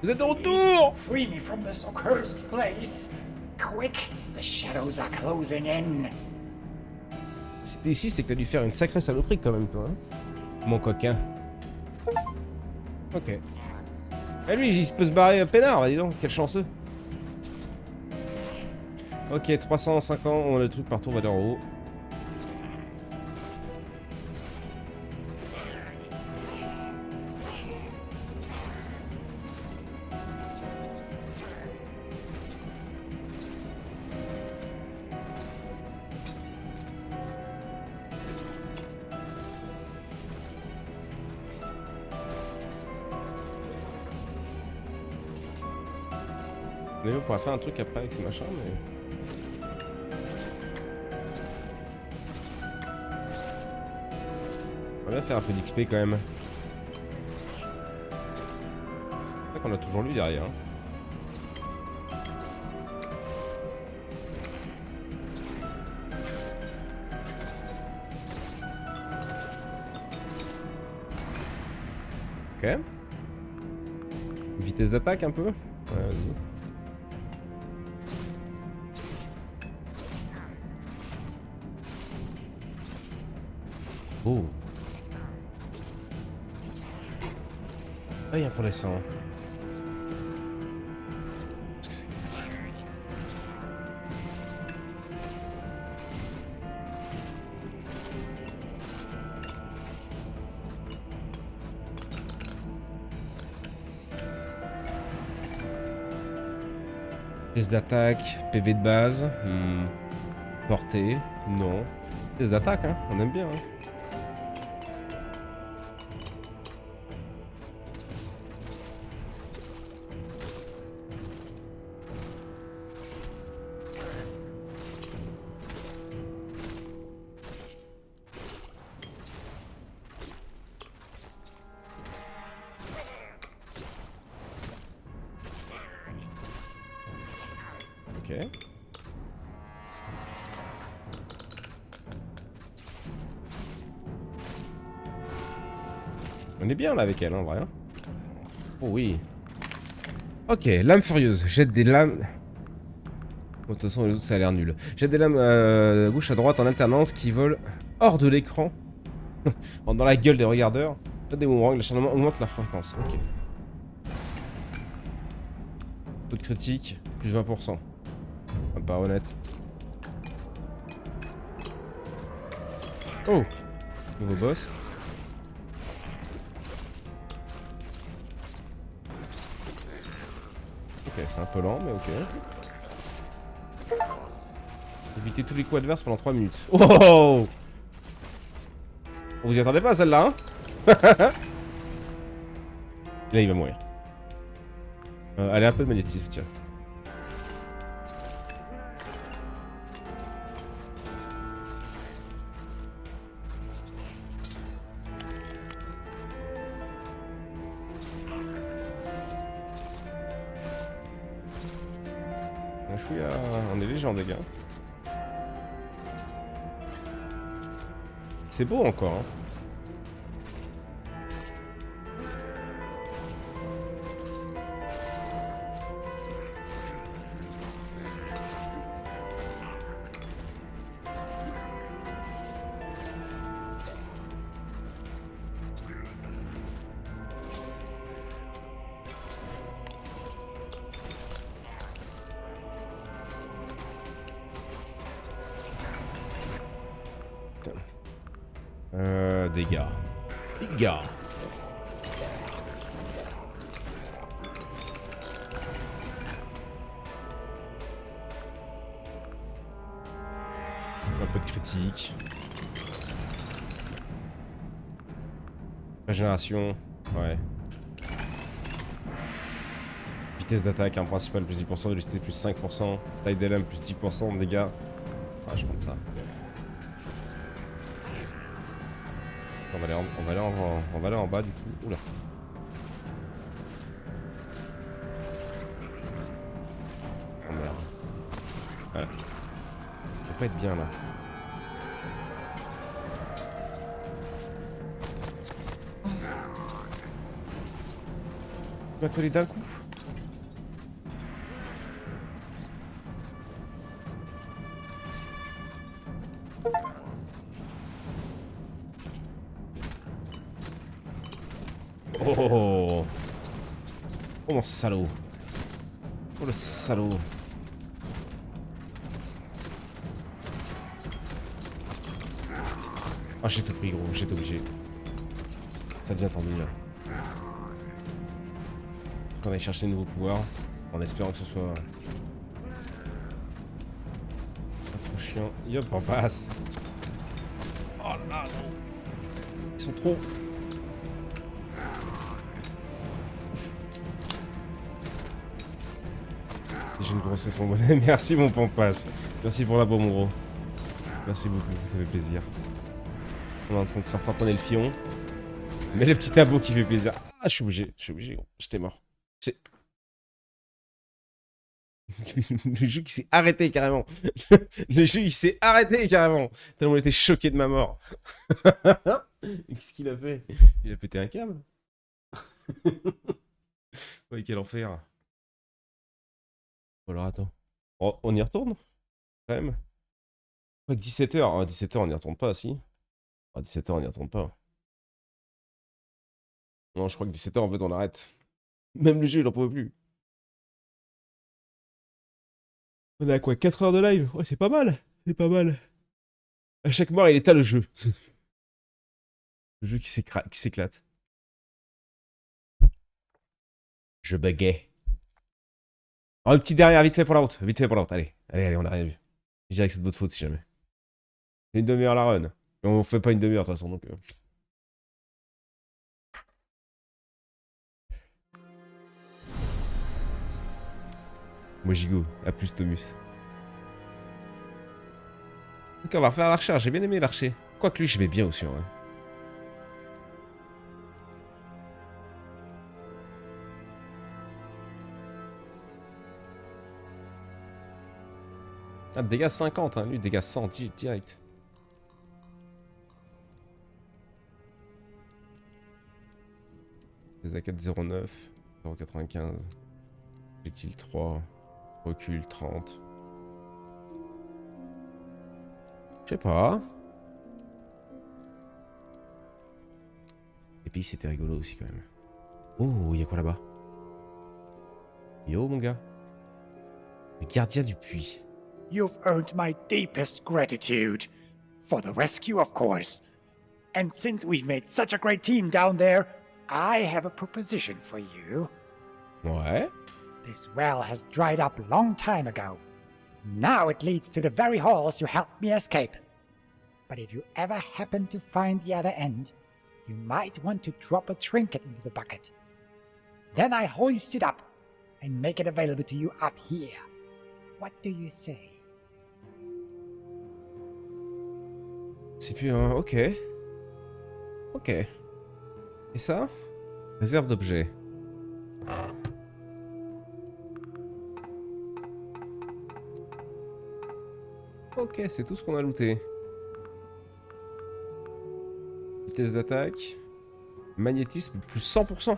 Speaker 1: Vous êtes de retour!
Speaker 3: Free me from this accursed place! Quick, the shadows are closing in.
Speaker 1: Si t'es ici, c'est que t'as dû faire une sacrée saloperie quand même, toi. Hein, mon coquin. Ok. Et lui, il peut se barrer peinard, bah dis donc, quel chanceux. Ok, 350, on a le truc partout, on va aller en haut. On pourra faire un truc après avec ces machins, mais... On va bien faire un peu d'XP quand même. C'est vrai qu'on a toujours lui derrière. Hein. Ok. Vitesse d'attaque un peu. Ouais, vas-y. Oh. Ah, il y a un pour les 100. Qu'est-ce que c'est? Test d'attaque, PV de base. Portée, non. Test d'attaque, hein, on aime bien. Hein. Ok. On est bien là avec elle, en vrai. Hein. Oh oui. Ok, lame furieuse. Jette des lames. Bon, de toute façon, les autres, ça a l'air nul. Jette des lames gauche à droite en alternance qui volent hors de l'écran. Dans la gueule des regardeurs. Jette des boomerangs, l'acharnement augmente la fréquence. Ok. Taux de critique, plus 20%. Pas honnête. Oh! Nouveau boss. Ok, c'est un peu lent, mais ok. Éviter tous les coups adverses pendant 3 minutes. Oh! Vous y attendez pas à celle-là, hein? Et là, il va mourir. Allez, un peu de magnétisme, tiens. Un chouïa, on est légende, les gars. C'est beau encore, hein. Dégâts. Dégâts. Un peu de critique. Régénération. Ouais. Vitesse d'attaque, un principal plus 10%, de lucidité plus 5%, taille des lames plus 10% de dégâts. Ah, je prends ça. On va aller en bas du coup. Oula. Oh merde. Ouais. Ça va pas être bien là. Tu m'as collé d'un coup. Oh, oh mon salaud. Oh le salaud. Ah, j'ai tout pris gros, j'étais obligé. Ça devient tendu là. Faut qu'on aille chercher de nouveaux pouvoirs. En espérant que ce soit... pas trop chiant. Yop, on passe. Oh là non. Ils sont trop... J'ai une grossesse mon bonnet. Merci mon Pampas. Merci pour la bombe gros. Merci beaucoup, ça fait plaisir. On est en train de se faire tamponner le fion. Mais le petit tableau qui fait plaisir. Ah, je suis obligé gros. J'étais mort. Le jeu qui s'est arrêté carrément. Le jeu il s'est arrêté carrément. Tellement il était choqué de ma mort. Qu'est-ce qu'il a fait? Il a pété un câble. Ouais, quel enfer. Bon, alors attends. Oh, on y retourne? Quand même. 17h. Ah, 17h on y retourne pas, si. Ah, 17h on y retourne pas. Non, je crois que 17h en fait on arrête. Même le jeu il en pouvait plus. On est à quoi? 4 heures de live? Ouais, c'est pas mal. C'est pas mal. À chaque mort il éteint le jeu. Le jeu qui s'éclate. Je buguais. Oh, un petit derrière, vite fait pour la route. Vite fait pour la route. Allez, allez, allez, on a rien vu. Je dirais que c'est de votre faute si jamais. C'est une demi-heure la run. Et on fait pas une demi-heure de toute façon, donc... Moi j'y go. A plus Thomas. Ok, on va refaire l'archer. J'ai bien aimé l'archer. Quoique lui, j'aimais bien aussi, en vrai. Ah, dégâts 50, hein. Lui, dégâts 100 direct. Des A4 09, 0,95. Projectile 3. Recul 30. Je sais pas. Et puis c'était rigolo aussi quand même. Oh, y'a quoi là-bas? Yo mon gars. Le gardien du puits.
Speaker 3: You've earned my deepest gratitude. For the rescue, of course. And since we've made such a great team down there, I have a proposition for you.
Speaker 1: Ouais.
Speaker 3: This well has dried up a long time ago. Now it leads to the very halls you helped me escape. But if you ever happen to find the other end, you might want to drop a trinket into the bucket. Then I hoist it up and make it available to you up here. What do you say?
Speaker 1: C'est plus un... Ok. Ok. Et ça? Réserve d'objets. Ok, c'est tout ce qu'on a looté. Vitesse d'attaque. Magnétisme plus 100%.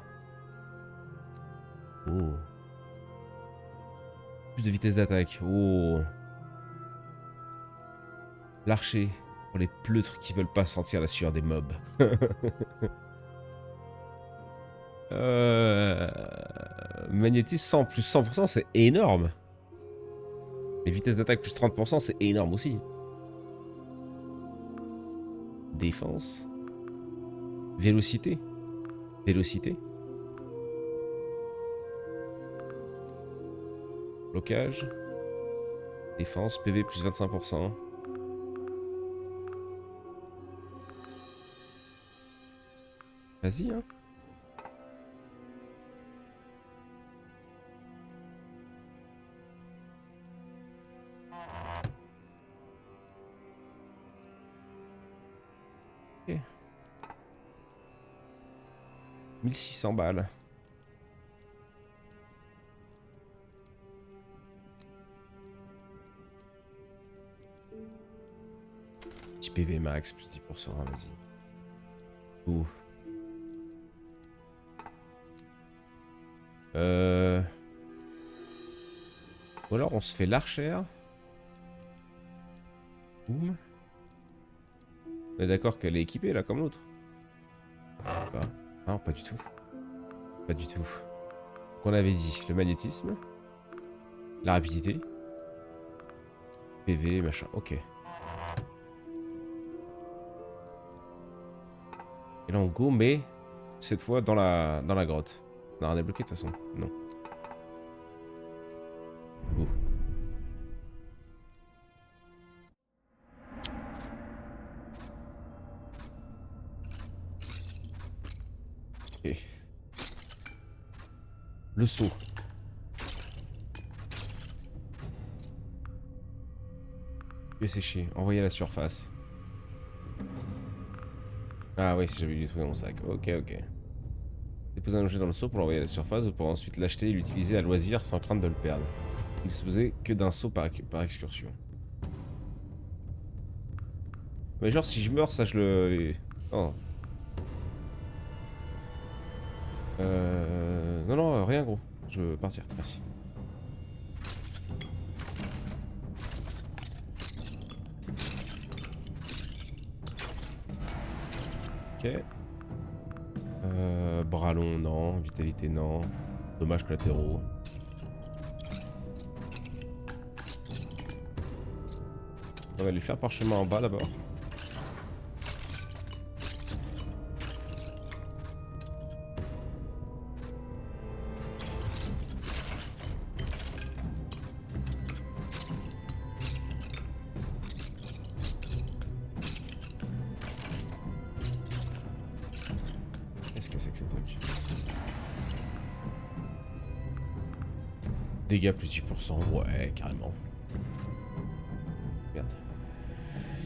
Speaker 1: Oh. Plus de vitesse d'attaque. Oh. L'archer. Pour les pleutres qui veulent pas sentir la sueur des mobs. Magnétisme 100 plus 100%, c'est énorme. Les vitesses d'attaque plus 30%, c'est énorme aussi. Défense. Vélocité. Vélocité. Blocage. Défense, PV plus 25%. Vas-y, hein. Ok. 1600 balles. Petit PV max, plus 10%, hein, vas-y. Ouh. Ou alors on se fait l'archère. Boum. On est d'accord qu'elle est équipée là comme l'autre. Pas. Non, pas du tout. Pas du tout. Qu'on avait dit, le magnétisme. La rapidité. PV, machin, ok. Et là on go, mais cette fois dans la grotte. On a rien débloqué de toute façon. Non. Go. Ok. Le saut. Je vais sécher. Envoyer à la surface. Ah oui, si j'avais eu des trucs dans mon sac. Ok, ok. Déposer un objet dans le seau pour l'envoyer à la surface ou pour ensuite l'acheter et l'utiliser à loisir sans crainte de le perdre. Ne disposer que d'un seau par excursion. Mais genre si je meurs, ça je le... Oh. Non, non, rien gros. Je veux partir, merci. Ok. Bras long, non. Vitalité, non. Dommages collatéraux. On va aller faire parchemin en bas d'abord. que c'est que ce truc. Dégâts plus 10%, ouais, carrément. Merde.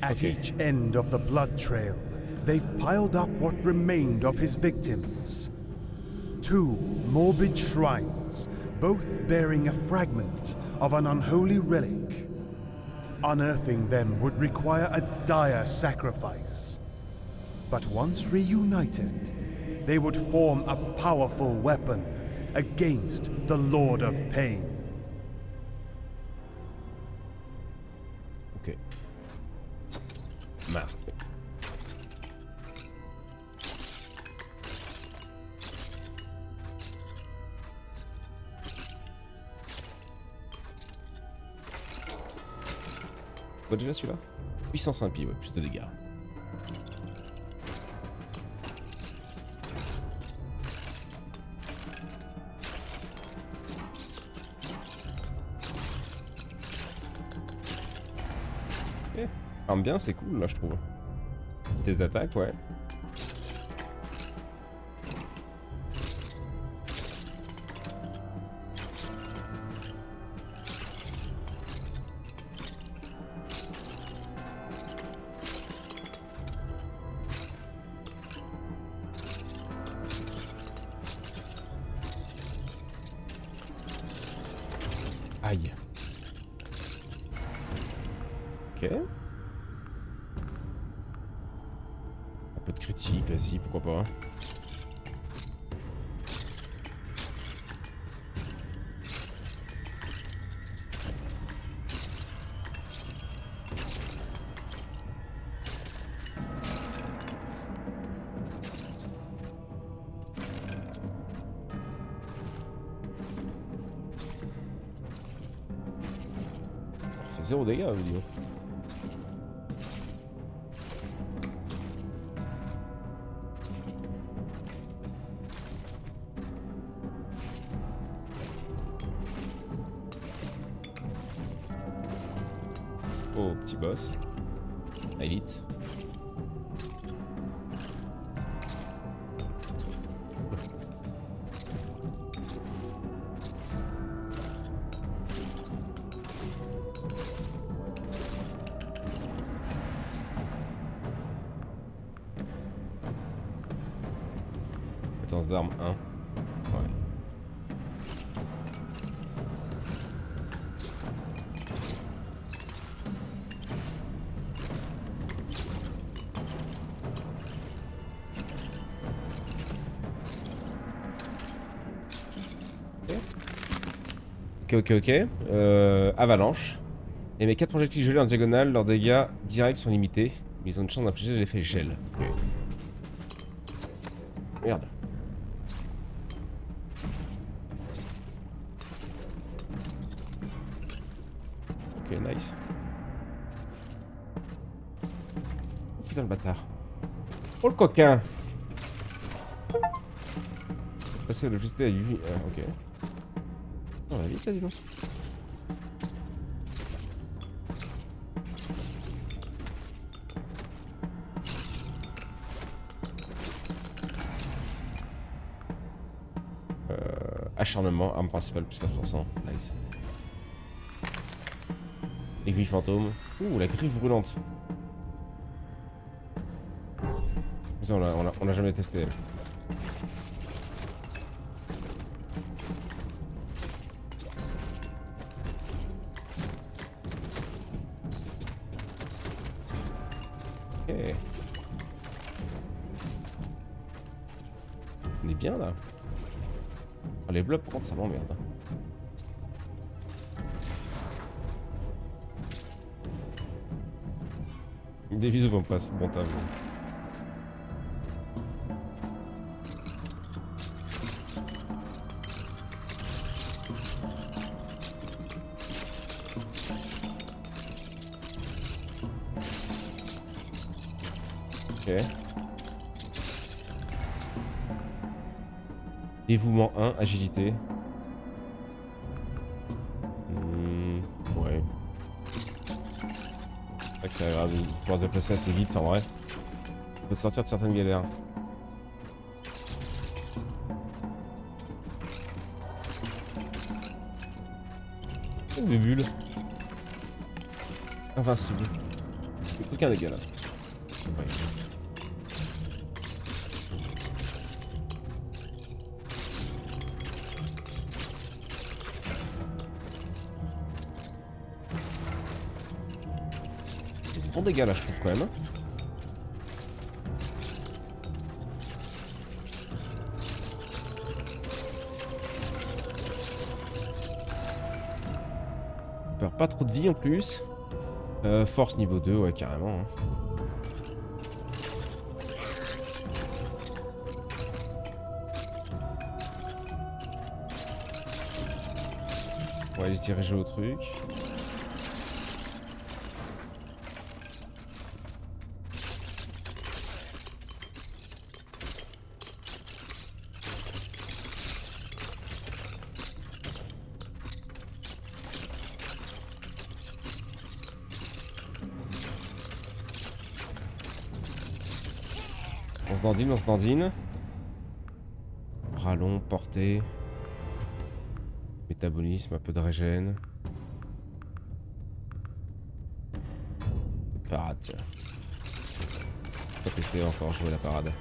Speaker 2: At
Speaker 1: Okay.
Speaker 2: each end of the blood trail, they've piled up what remained of his victims. 2 morbid shrines, both bearing a fragment of an unholy relic. Unearthing them would require a dire sacrifice. But once reunited, they would form a powerful weapon against the Lord of Pain.
Speaker 1: Ok. Marre. Quoi déjà celui-là? Puissance impie, ouais, plus de dégâts. Ok, farme bien, c'est cool là je trouve. Vitesse d'attaque, ouais. Aïe. Ok. Un peu de critique, vas-y, pourquoi pas. Ça fait 0 dégâts, vous dites. Oh, petit boss. Elite. Potence d'arme 1. Ouais. Ok. Avalanche. Et mes 4 projectiles gelés en diagonale, leurs dégâts directs sont limités, mais ils ont une chance d'infliger l'effet gel. Ok. Merde. Ok, nice. Oh, putain le bâtard. Oh le coquin. Passer de juste à lui. Ok. On va vite là, dis donc. Acharnement, arme principale plus 4%. Nice. Aiguille fantôme. Ouh, la griffe brûlante. Ça, on l'a jamais testé. Ok. On est bien là. Oh, les blocs, par contre, ça m'emmerde. Des visos vont passer. Bon taf. Ok. Dévouement 1, agilité. Ouais. C'est vrai que c'est agréable de pouvoir se déplacer assez vite en vrai. On peut sortir de certaines galères. Oh, des bulles. Invincible. Aucun dégât là. Ouais. Bon dégâts là je trouve quand même. Hein. On perd pas trop de vie en plus. Force niveau 2, ouais carrément. Hein. On va aller se diriger au truc. On se dandine, on se dandine. Bras long, portée. Métabolisme, un peu de régène. Parade, tiens. On va tester encore jouer la parade.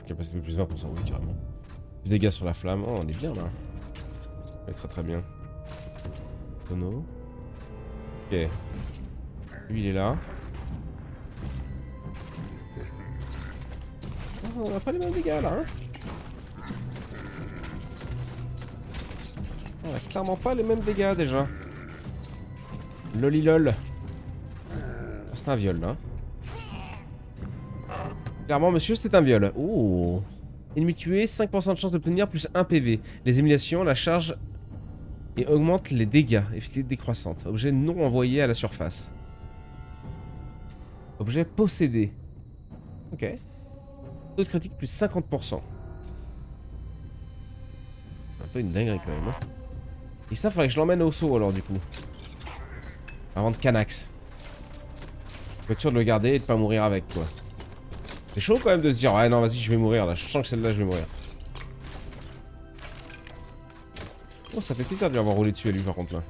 Speaker 1: Capacité de plus 20%, oui carrément. Plus de dégâts sur la flamme, oh on est bien là. On est très très bien. Tonneau. Ok. Lui il est là. Oh, on a pas les mêmes dégâts là hein. On a clairement pas les mêmes dégâts déjà. Lolilol. C'est un viol là. Clairement, monsieur, c'était un viol. Oh. Ennemi tué, 5% de chance d'obtenir plus 1 PV. Les émulations, la charge et augmente les dégâts. Efficacité décroissante. Objet non envoyé à la surface. Objet possédé. Ok. Taux de critique plus 50%. Un peu une dinguerie quand même. Hein. Et ça, faudrait que je l'emmène au saut alors du coup. Avant de Canax. Faut être sûr de le garder et de pas mourir avec quoi. C'est chaud quand même de se dire ouais non vas-y je vais mourir là, je sens que celle-là je vais mourir. Oh ça fait plaisir de lui avoir roulé dessus à lui par contre là.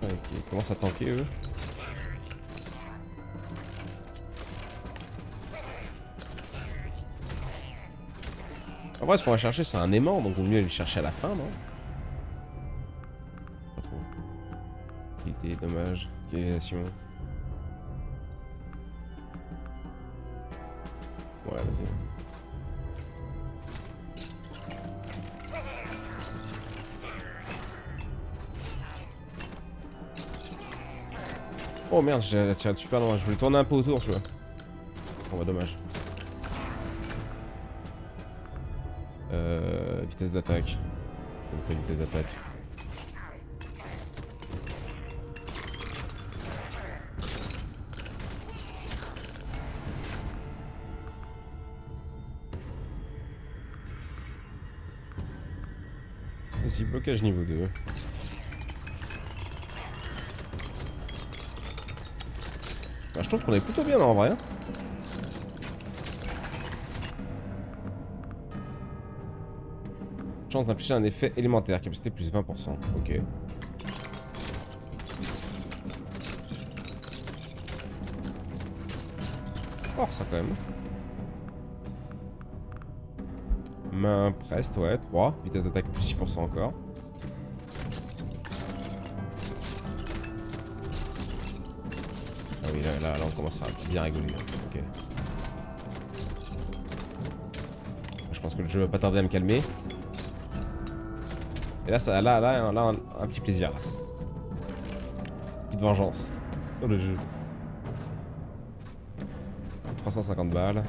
Speaker 1: Ok, ils commencent à tanker eux. En vrai ce qu'on va chercher c'est un aimant donc au mieux aller le chercher à la fin non? Dommage, utilisation. Ouais, vas-y. Oh merde, j'ai tiré super loin. Je voulais tourner un peu autour, tu vois. Oh bah dommage. Vitesse d'attaque. Vitesse d'attaque. Vas-y, blocage niveau 2. Bah, je trouve qu'on est plutôt bien en vrai. Hein. Chance d'infliger un effet élémentaire, capacité plus 20%. Ok. Oh, ça quand même. Main preste, ouais, 3. Vitesse d'attaque plus 6% encore. Ah oui, là on commence à bien rigoler. Ok. Je pense que le jeu va pas tarder à me calmer. Et là, un petit plaisir. Là. Petite vengeance. Dans le jeu. 350 balles.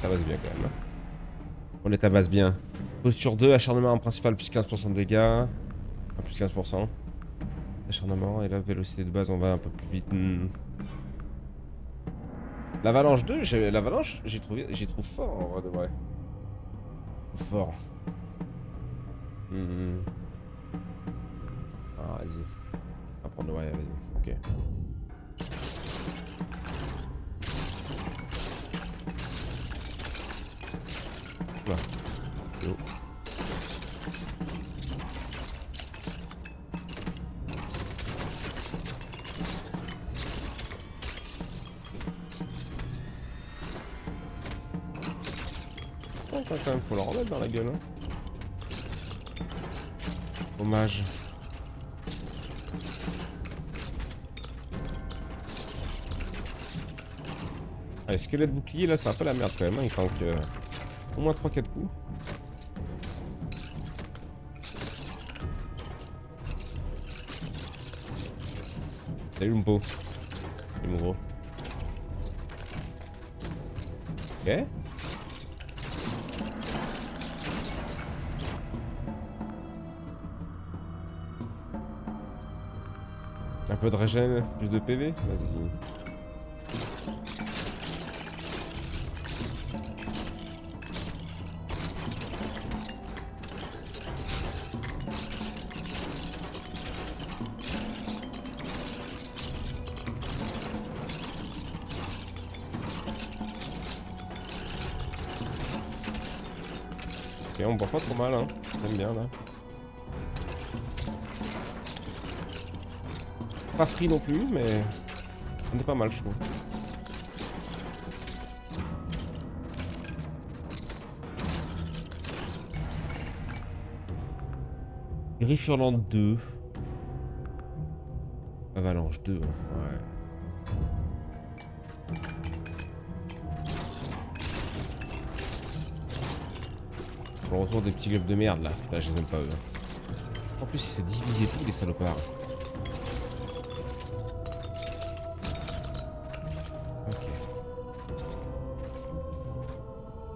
Speaker 1: tabasse bien quand même. Hein. On les tabasse bien. Posture 2, acharnement en principal plus 15% de dégâts. Enfin, plus 15%. Acharnement et la vélocité de base on va un peu plus vite. L'avalanche 2, l'avalanche j'y trouve fort en vrai de vrai. Fort. Ah vas-y. On va prendre le ouais vas-y. Ok. Voilà. Yo. Quand même, faut leur remettre dans la gueule. Hein. Dommage. Allez, squelette bouclier, là, c'est un peu la merde quand même. Hein. Il manque au moins 3-4 coups. Salut Lumpo. Salut mon gros. Ok. Un peu de régène, plus de PV, vas-y. Ok, on boit pas trop mal, hein. J'aime bien là. Pas free non plus, mais on est pas mal, je trouve. Griffurlande 2. Avalanche 2, hein. Ouais. Le retour des petits globes de merde là. Putain, je les aime pas eux. En plus, ils se divisaient tous les salopards.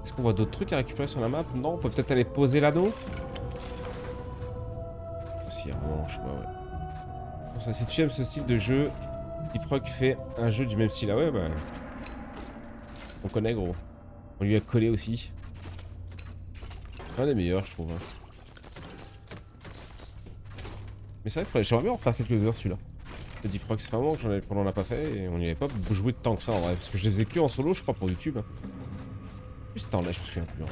Speaker 1: Est-ce qu'on voit d'autres trucs à récupérer sur la map? Non, on peut peut-être aller poser l'anneau. Si, vraiment, je sais pas, ouais. Bon, ça, si tu aimes ce style de jeu, Deeprock fait un jeu du même style. Ah ouais, bah. On connaît, gros. On lui a collé aussi. Un des meilleurs, je trouve. Hein. Mais c'est vrai que j'aimerais bien en refaire quelques heures celui-là. Le Deeprock, ça fait un moment qu'on en a pas fait et on n'y avait pas joué de tant que ça en vrai. Parce que je les faisais que en solo, je crois, pour YouTube. Hein. Plus temps là, je me souviens plus.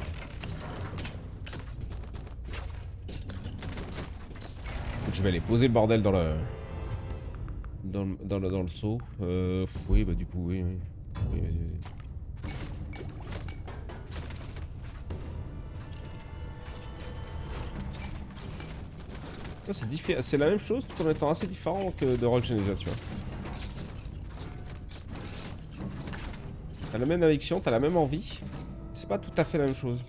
Speaker 1: Je vais aller poser le bordel dans le. Dans le seau. Oui, bah du coup, oui. Oui, vas-y. C'est la même chose tout en étant assez différent que de Roll Genesia, tu vois. T'as la même addiction, t'as la même envie. C'est pas tout à fait la même chose.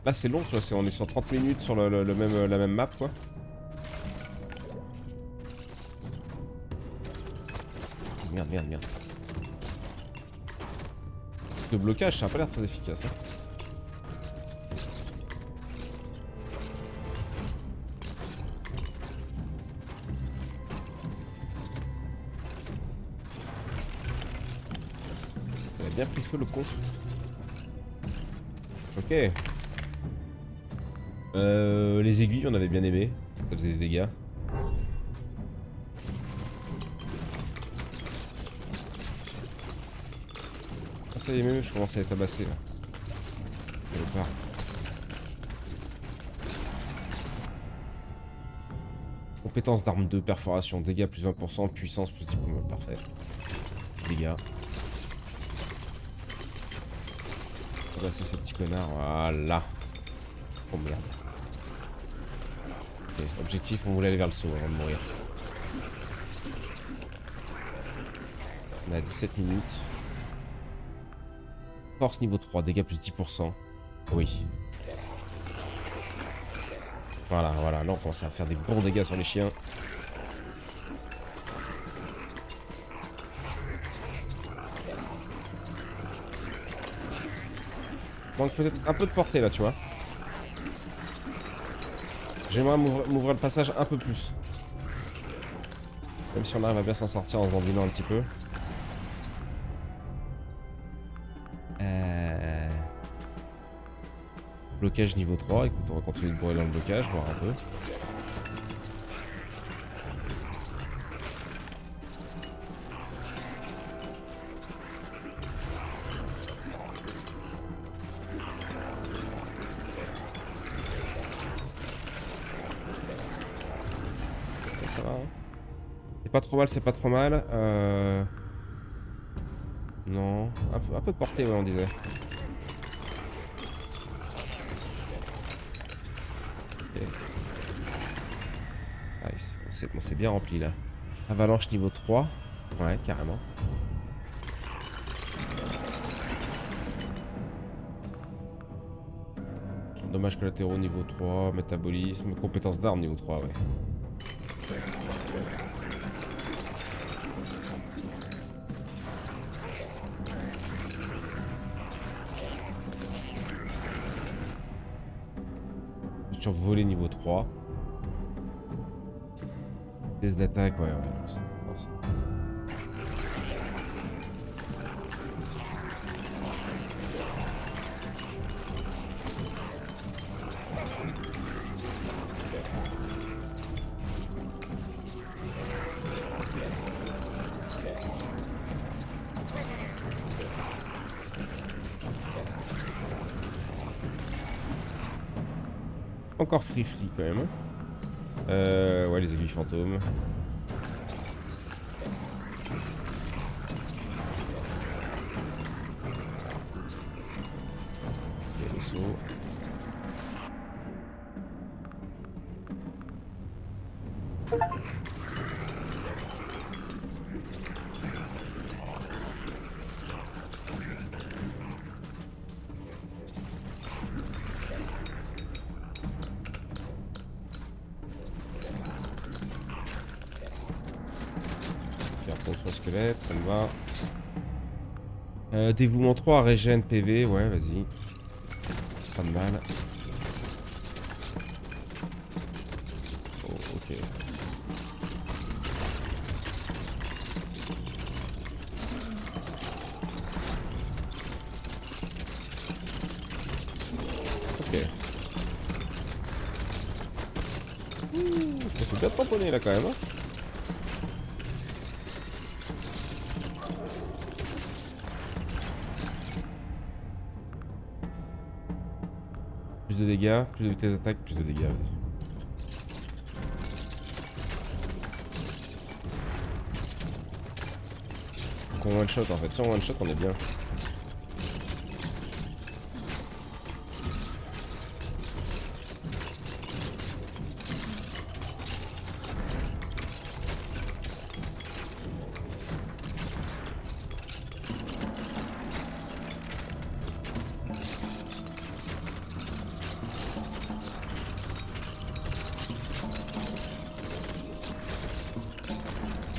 Speaker 1: Là c'est long, tu vois, on est sur 30 minutes sur la même map, quoi. Merde. Le blocage, ça a pas l'air très efficace, hein. Bien pris feu le con. Ok. Les aiguilles, on avait bien aimé. Ça faisait des dégâts. Ah, ça y est, même je commence à les tabasser là. Compétence d'arme 2, perforation, dégâts plus 20%, puissance plus 10%. Parfait. Dégâts. C'est ces petits connards, voilà. Oh merde. Ok, objectif, on voulait aller vers le saut avant de mourir. On a 17 minutes. Force niveau 3, dégâts plus 10%. Oui. Voilà, là on commence à faire des bons dégâts sur les chiens. Manque peut-être un peu de portée là, tu vois. J'aimerais m'ouvrir le passage un peu plus. Même si on arrive à bien s'en sortir en se dandinant un petit peu. Blocage niveau 3, écoute, on va continuer de bourrer dans le blocage, voir un peu. Ça va, hein. C'est pas trop mal, c'est pas trop mal. Non, un peu de portée, ouais, on disait. Okay. Nice, c'est bien rempli là. Avalanche niveau 3. Ouais, carrément. Dommages collatéraux niveau 3, métabolisme, compétences d'armes niveau 3, ouais. Survolé niveau 3. Test d'attaque, ouais, non, c'est... Encore free quand même. Ouais, les aiguilles fantômes. Ok, le saut. Squelette, ça me va. Dévouement 3, régène PV, ouais, vas-y. Pas de mal. Oh, ok. Ok. Ça fait bien tamponner là quand même. Hein. Plus de dégâts, plus de vitesse d'attaque, plus de dégâts, vas-y. Donc on one shot en fait, si on one shot on est bien.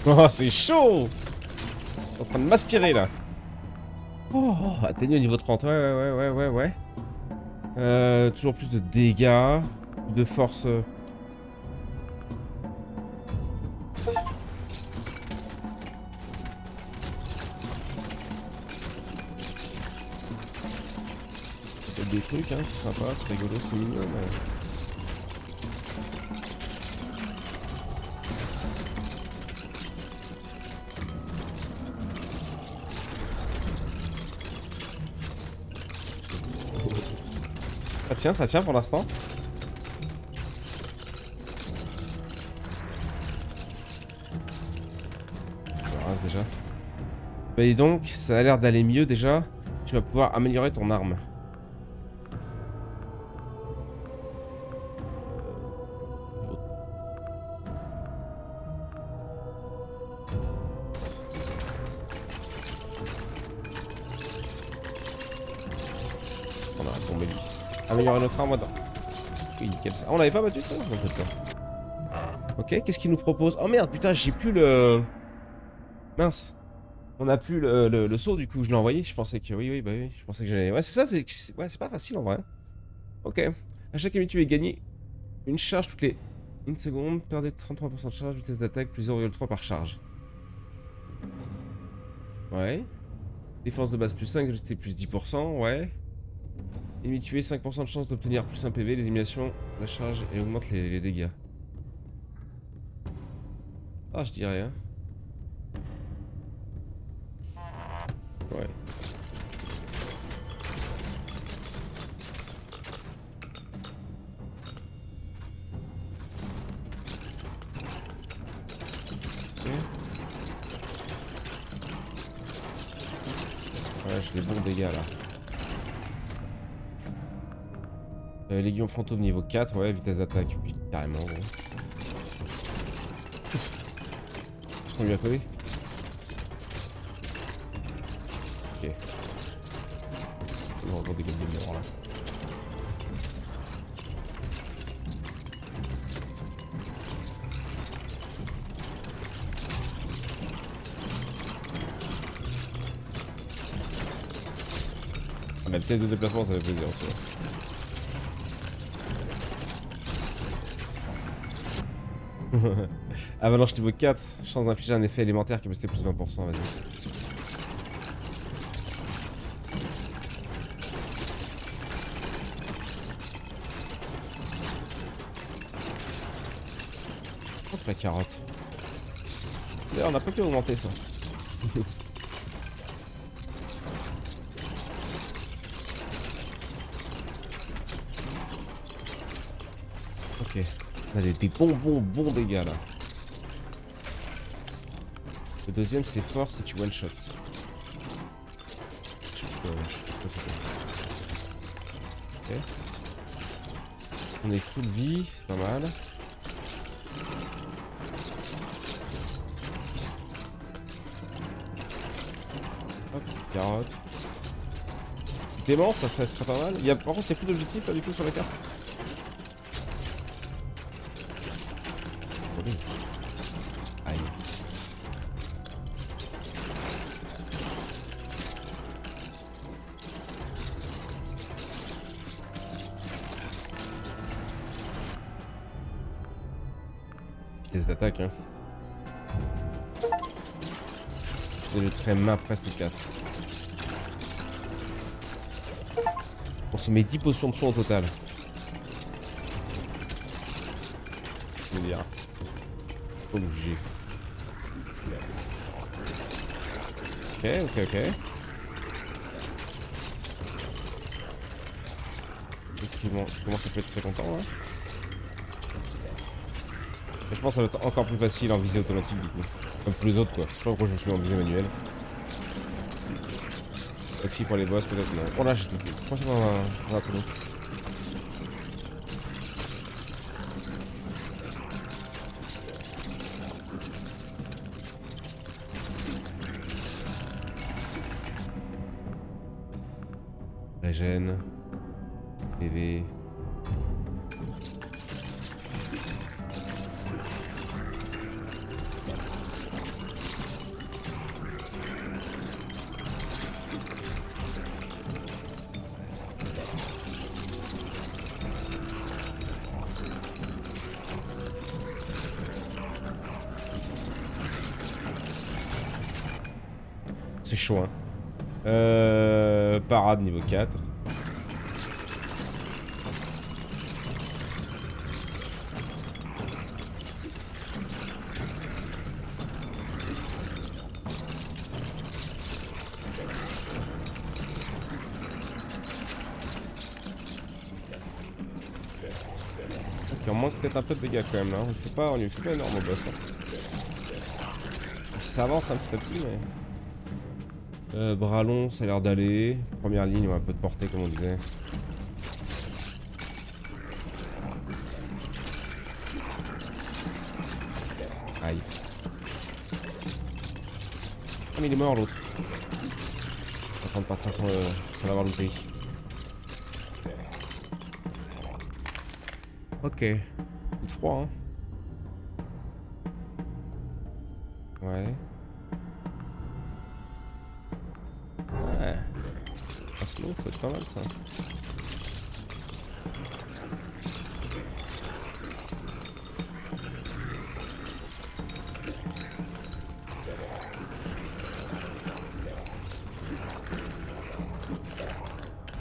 Speaker 1: Oh, c'est chaud! Je suis en train de m'aspirer là. Oh, atteigné au niveau 30. Ouais. Toujours plus de dégâts, plus de force. Il y a des trucs, hein, c'est sympa, c'est rigolo, c'est mignon. Mais... ça tient pour l'instant. Je rase déjà. Bah et donc, ça a l'air d'aller mieux déjà. Tu vas pouvoir améliorer ton arme. On a tombé lui. Améliorer notre arme, attends. Oui, nickel ça. Ah, on l'avait pas battu ça? Je m'en rappelle pas. Ok, qu'est-ce qu'il nous propose? Oh merde, putain, j'ai plus le... Mince. On a plus le saut, du coup, je l'ai envoyé. Je pensais que. Oui, bah oui. Je pensais que j'allais. Ouais, c'est ça, ouais, c'est pas facile en vrai. Ok. À chaque minute, tu vas gagner une charge toutes les 1 seconde. Perdez 33% de charge, vitesse d'attaque plus 0,3 par charge. Ouais. Défense de base plus 5, agilité plus 10%, ouais. Ennemi tué, 5% de chance d'obtenir plus 1 PV, les éliminations, la charge et augmente les dégâts. Ah, je dirais, hein. Ouais. Ok. Ouais, j'ai les bons dégâts là. Légion fantôme niveau 4, ouais, vitesse d'attaque, puis carrément, ouais. Est-ce qu'on lui a collé? Ok. On va avoir des gars de mort là. Ah, mais le test de déplacement, ça fait plaisir aussi. Avalanche niveau 4, chance d'infliger un effet élémentaire qui peut rester plus 20%, vas-y. Hop la carotte. D'ailleurs, on n'a pas pu augmenter ça. Ok. On a des bons dégâts là. Le deuxième c'est force et tu one shot. Je sais plus quoi c'était. Ok. On est full vie, c'est pas mal. Hop, petite carotte. Démence, ça serait pas mal. Par contre, il y a plus d'objectifs là du coup sur la carte. Aïe. Vitesse d'attaque, hein. Et le trait main presque 4. On se met 10 potions de soin au total. C'est bien. Obligé. Ok. Comment ça peut être très content là. Et je pense que ça va être encore plus facile en visée automatique du coup. Comme tous les autres quoi. Je sais pas pourquoi je me suis mis en visée manuelle. Taxi pour les boss peut-être non. Oh là j'ai tout fait. Pourquoi c'est dans un tonneau? Régène. PV. C'est chaud hein. Parade niveau 4. Ok, on manque peut-être un peu de dégâts quand même là. On lui fait pas énorme au boss. Hein. Ça avance un petit à petit mais... bras long, ça a l'air d'aller. Première ligne, on a un peu de portée comme on disait. Aïe. Ah mais il est mort l'autre. En train de partir sans l'avoir looté. Ok. Coup de froid hein. Ouais. slow, peut être pas mal ça.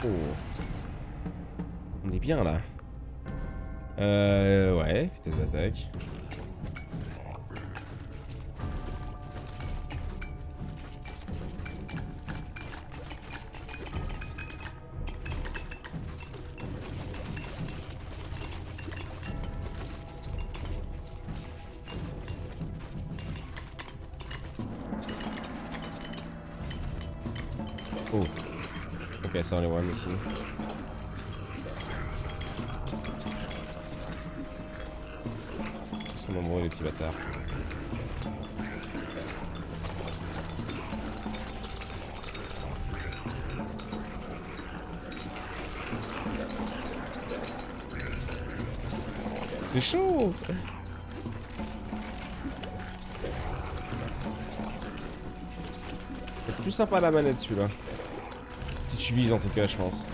Speaker 1: Oh. On est bien là. Ouais, vitesse d'attaque. Oh. Ok, ça on les one aussi. Ils sont nombreux les petits bâtards. C'est chaud! C'est plus sympa à la manette celui-là. Si tu vises en tout cas, je pense.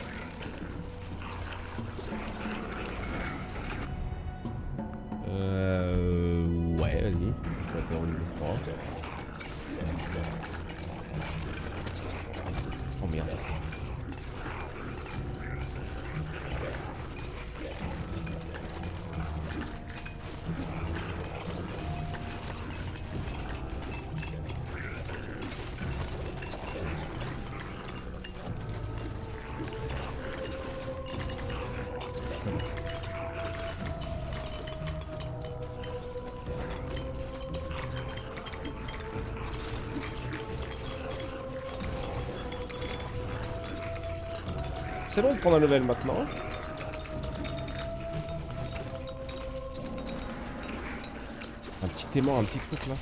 Speaker 1: Ouais, vas-y. Je peux atterrir au niveau 3. Oh merde. C'est long de prendre un level maintenant. Un petit aimant, un petit truc là.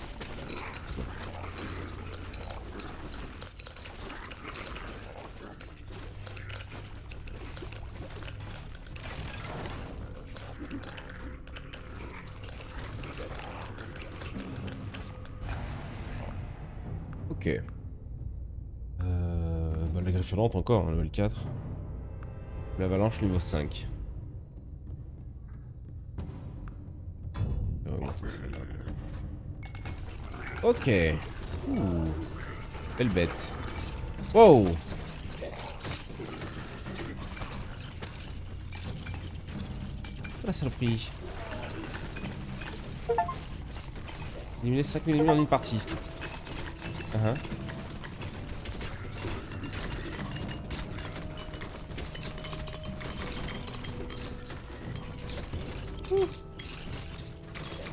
Speaker 1: Ok. Bah, la griffe violente encore, hein, level 4. L'avalanche niveau 5. Ok. Ouh. Belle bête. Wow. La saloperie. Éliminer 5 ennemis en une partie.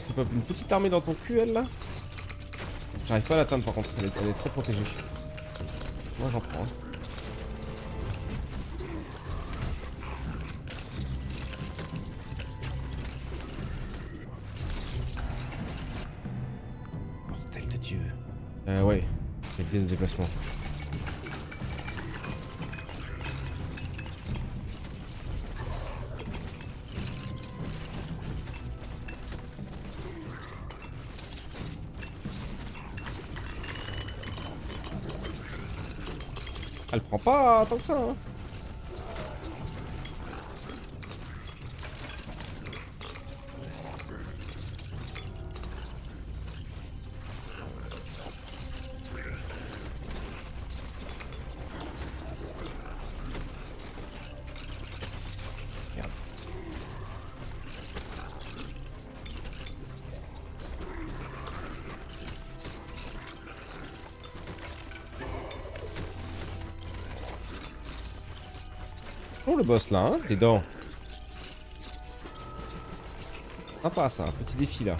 Speaker 1: C'est pas une petite armée dans ton cul, elle là? J'arrive pas à l'atteindre par contre, elle est trop protégée. Moi j'en prends. Bordel de Dieu. Ouais, la vitesse de déplacement. Elle prend pas tant que ça, hein. Merde. Oh le boss là, hein, les dents. Sympa ça, un petit défi là.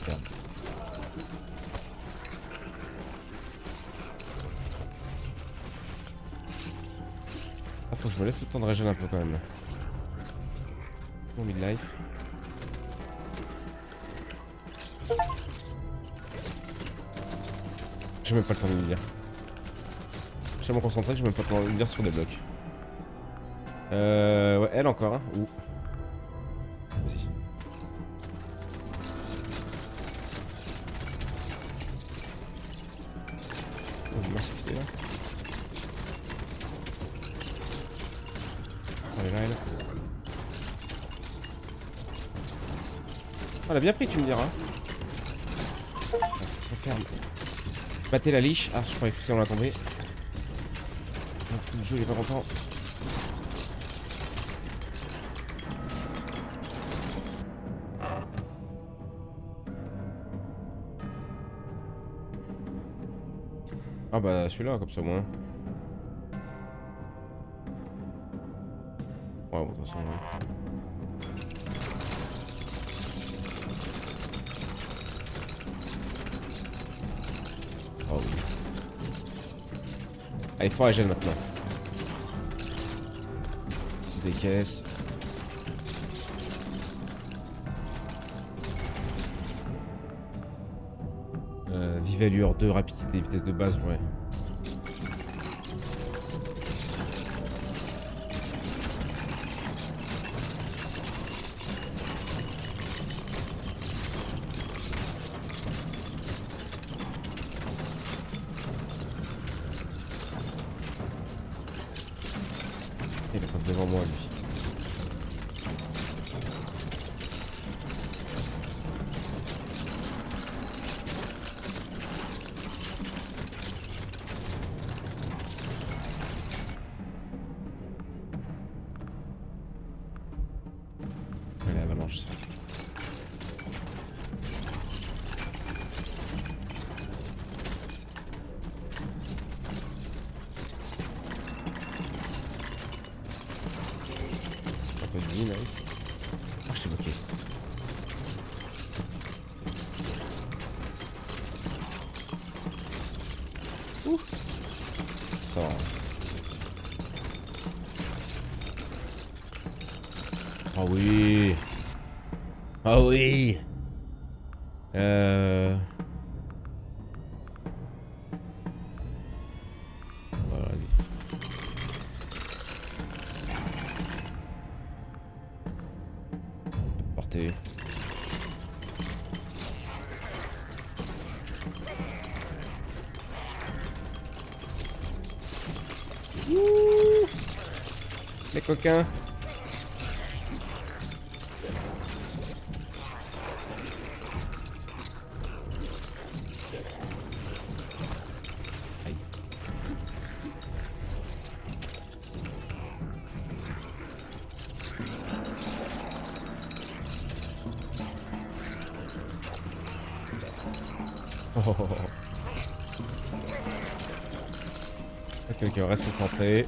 Speaker 1: Merde. Ah, faut que je me laisse le temps de régénérer un peu quand même. Bon midlife. J'ai même pas le temps de me dire. Je suis tellement concentré que j'ai même pas le temps de me dire sur des blocs. Ouais, elle encore, hein. Ouh. Si. masse XP là. Elle est là, elle. Oh, elle a bien pris, tu me diras. Ah, ça se ferme. Battez la liche. Ah, je croyais que si on l'a tombé. Le jeu il est pas content. Ah bah celui-là comme ça moi. Ouais bon de toute façon. Ouais. Oh oui. Allez fort à gel maintenant. Des caisses. Vive allure 2, rapidité, vitesse de base, ouais. Il est pas devant moi lui. Allez, avalanche ça. Un peu de vie, nice. Ah, je t'ai bloqué. Ouh. Ça va. Ah oui. Ah oui. Voilà, vas-y. Portée. Ouh. Les coquins. Aïe. Oh, oh, oh. Ok, ok, on reste concentré.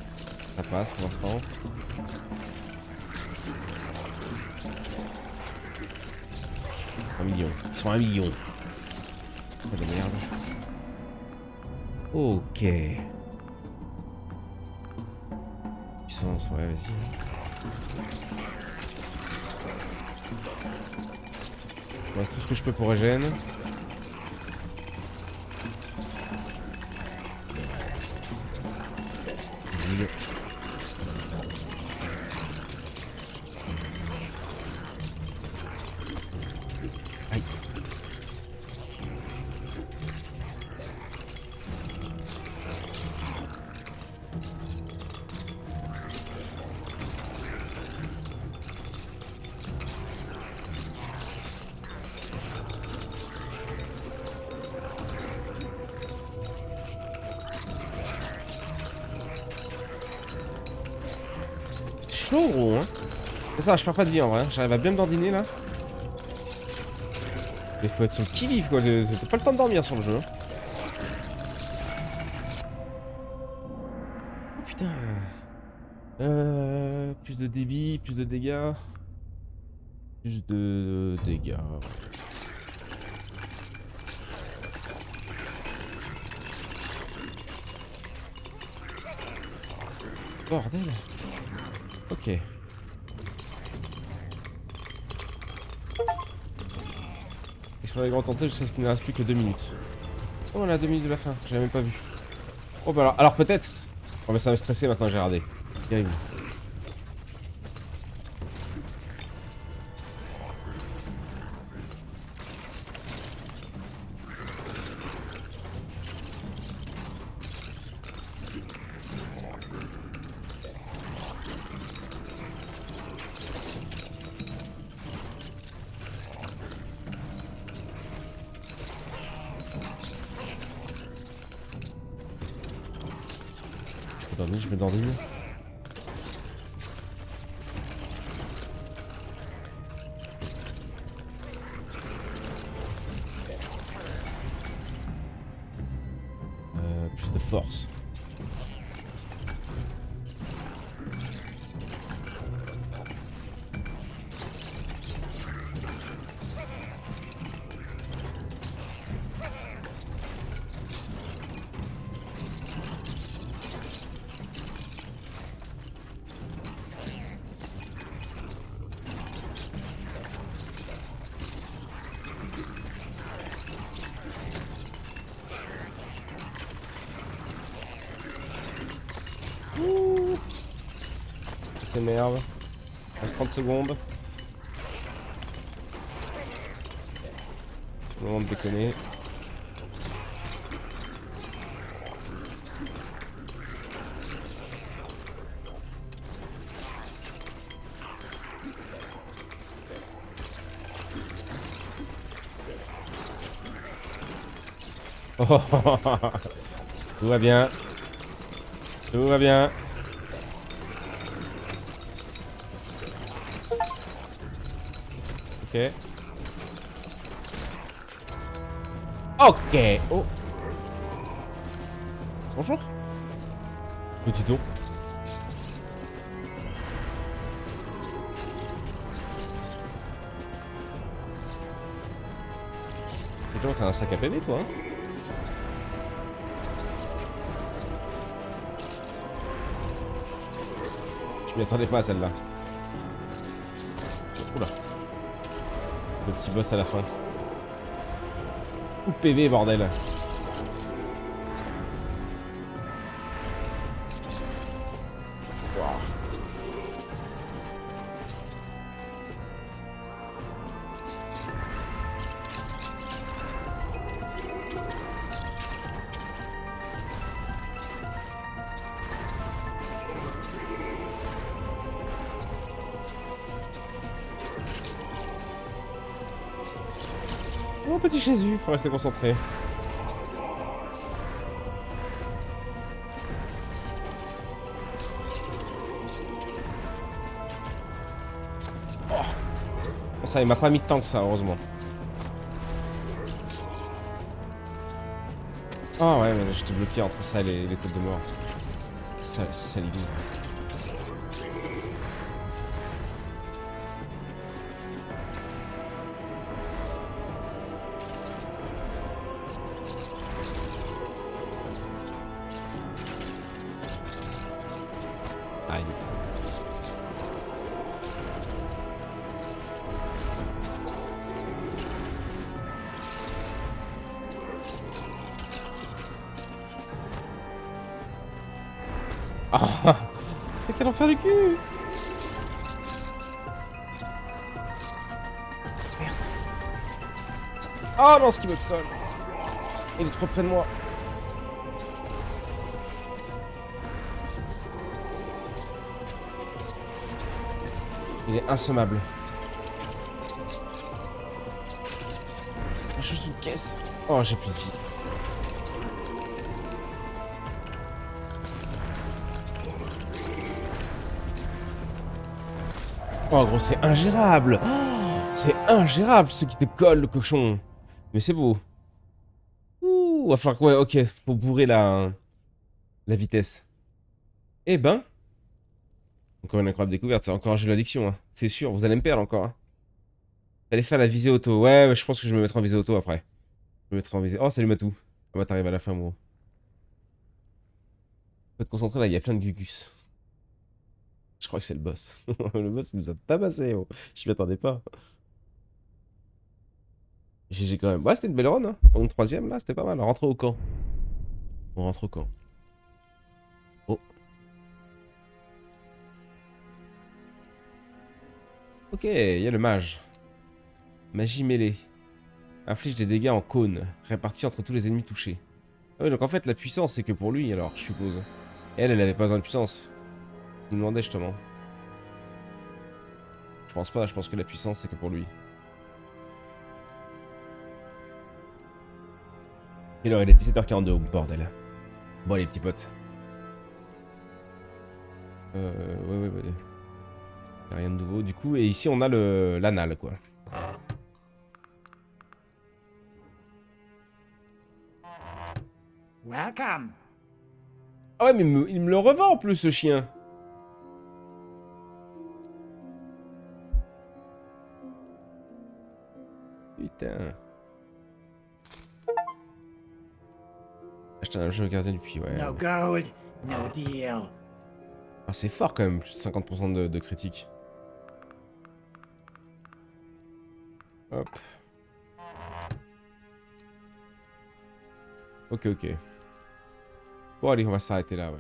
Speaker 1: Ça passe pour l'instant. Un million. Ils sont 1 million. Oh de merde. Ok. Puissance, ouais, vas-y. Je reste tout ce que je peux pour régène. Aïe. Chaud gros hein. C'est ça, je perds pas de vie en vrai, hein. J'arrive à bien me dandiner là. Mais faut être sur le qui-vive quoi, t'as pas le temps de dormir sur le jeu. Oh putain. Plus de débit, plus de dégâts. Plus de dégâts. Bordel. Ok. Explorer les grands tentatives jusqu'à ce qu'il ne reste plus que 2 minutes. Oh, on a 2 minutes de la fin, j'avais même pas vu. Oh bah alors peut-être. Oh mais ça m'a stressé maintenant, j'ai regardé. Terrible. Dandine, je mets Dandine. Plus de force. Ça s'énerve. Reste 30 secondes. C'est le moment de déconner. Oh, tout va bien. Tout va bien. Ok. Ok. Oh. Bonjour. Petit dos. Toi, t'as un sac à PV, toi, hein? Je m'y attendais pas à celle-là. Oula. Le petit boss à la fin. Ou PV, bordel. Wow. Mon petit Jésus, faut rester concentré. Oh. Bon, ça, il m'a pas mis de temps que ça, heureusement. Ah ouais, mais j'étais bloqué entre ça et les têtes de mort. Ça, ça les gueule. Aïe. Ah, quel enfer du cul. Merde. Ah non, ce qui me colle. Il est trop près de moi. Il est insommable. Juste une caisse. Oh, j'ai plus de vie. Oh, gros, c'est ingérable. Oh, c'est ingérable ce qui te colle, le cochon. Mais c'est beau. Ouh, va falloir que... Ouais, ok. Faut bourrer la vitesse. Eh ben. Encore une incroyable découverte. C'est encore un jeu d'addiction. Hein. C'est sûr, vous allez me perdre encore. Hein. Allez faire la visée auto. Ouais, je pense que je vais me mettre en visée auto après. Je vais me mettre en visée... Oh, salut Matou. Ah bah t'arrives à la fin, gros. Faut te concentrer là, il y a plein de gugus. Je crois que c'est le boss. Le boss, il nous a tabassé, gros. Je m'y attendais pas. GG quand même. Ouais, c'était une belle run, hein. Pour une troisième, là, c'était pas mal. Rentrer au camp. On rentre au camp. Oh. Ok, il y a le mage. Magie mêlée. Inflige des dégâts en cône, répartis entre tous les ennemis touchés. Ah oui, donc en fait, la puissance, c'est que pour lui, alors, je suppose. Et elle avait pas besoin de puissance. Je me demandais justement. Je pense pas, je pense que la puissance, c'est que pour lui. Et alors, il est 17h42, bordel. Bon, les petits potes. Ouais. Y a rien de nouveau du coup. Et ici on a l'anal quoi.
Speaker 3: Welcome.
Speaker 1: Ah ouais mais il me le revend en plus ce chien. Putain. Acheter un jeu gardien du puits, ouais.
Speaker 3: No gold, no deal.
Speaker 1: Ah, c'est fort quand même, plus de 50% de critique. Hop. Ok. Bon allez, on va s'arrêter là, ouais.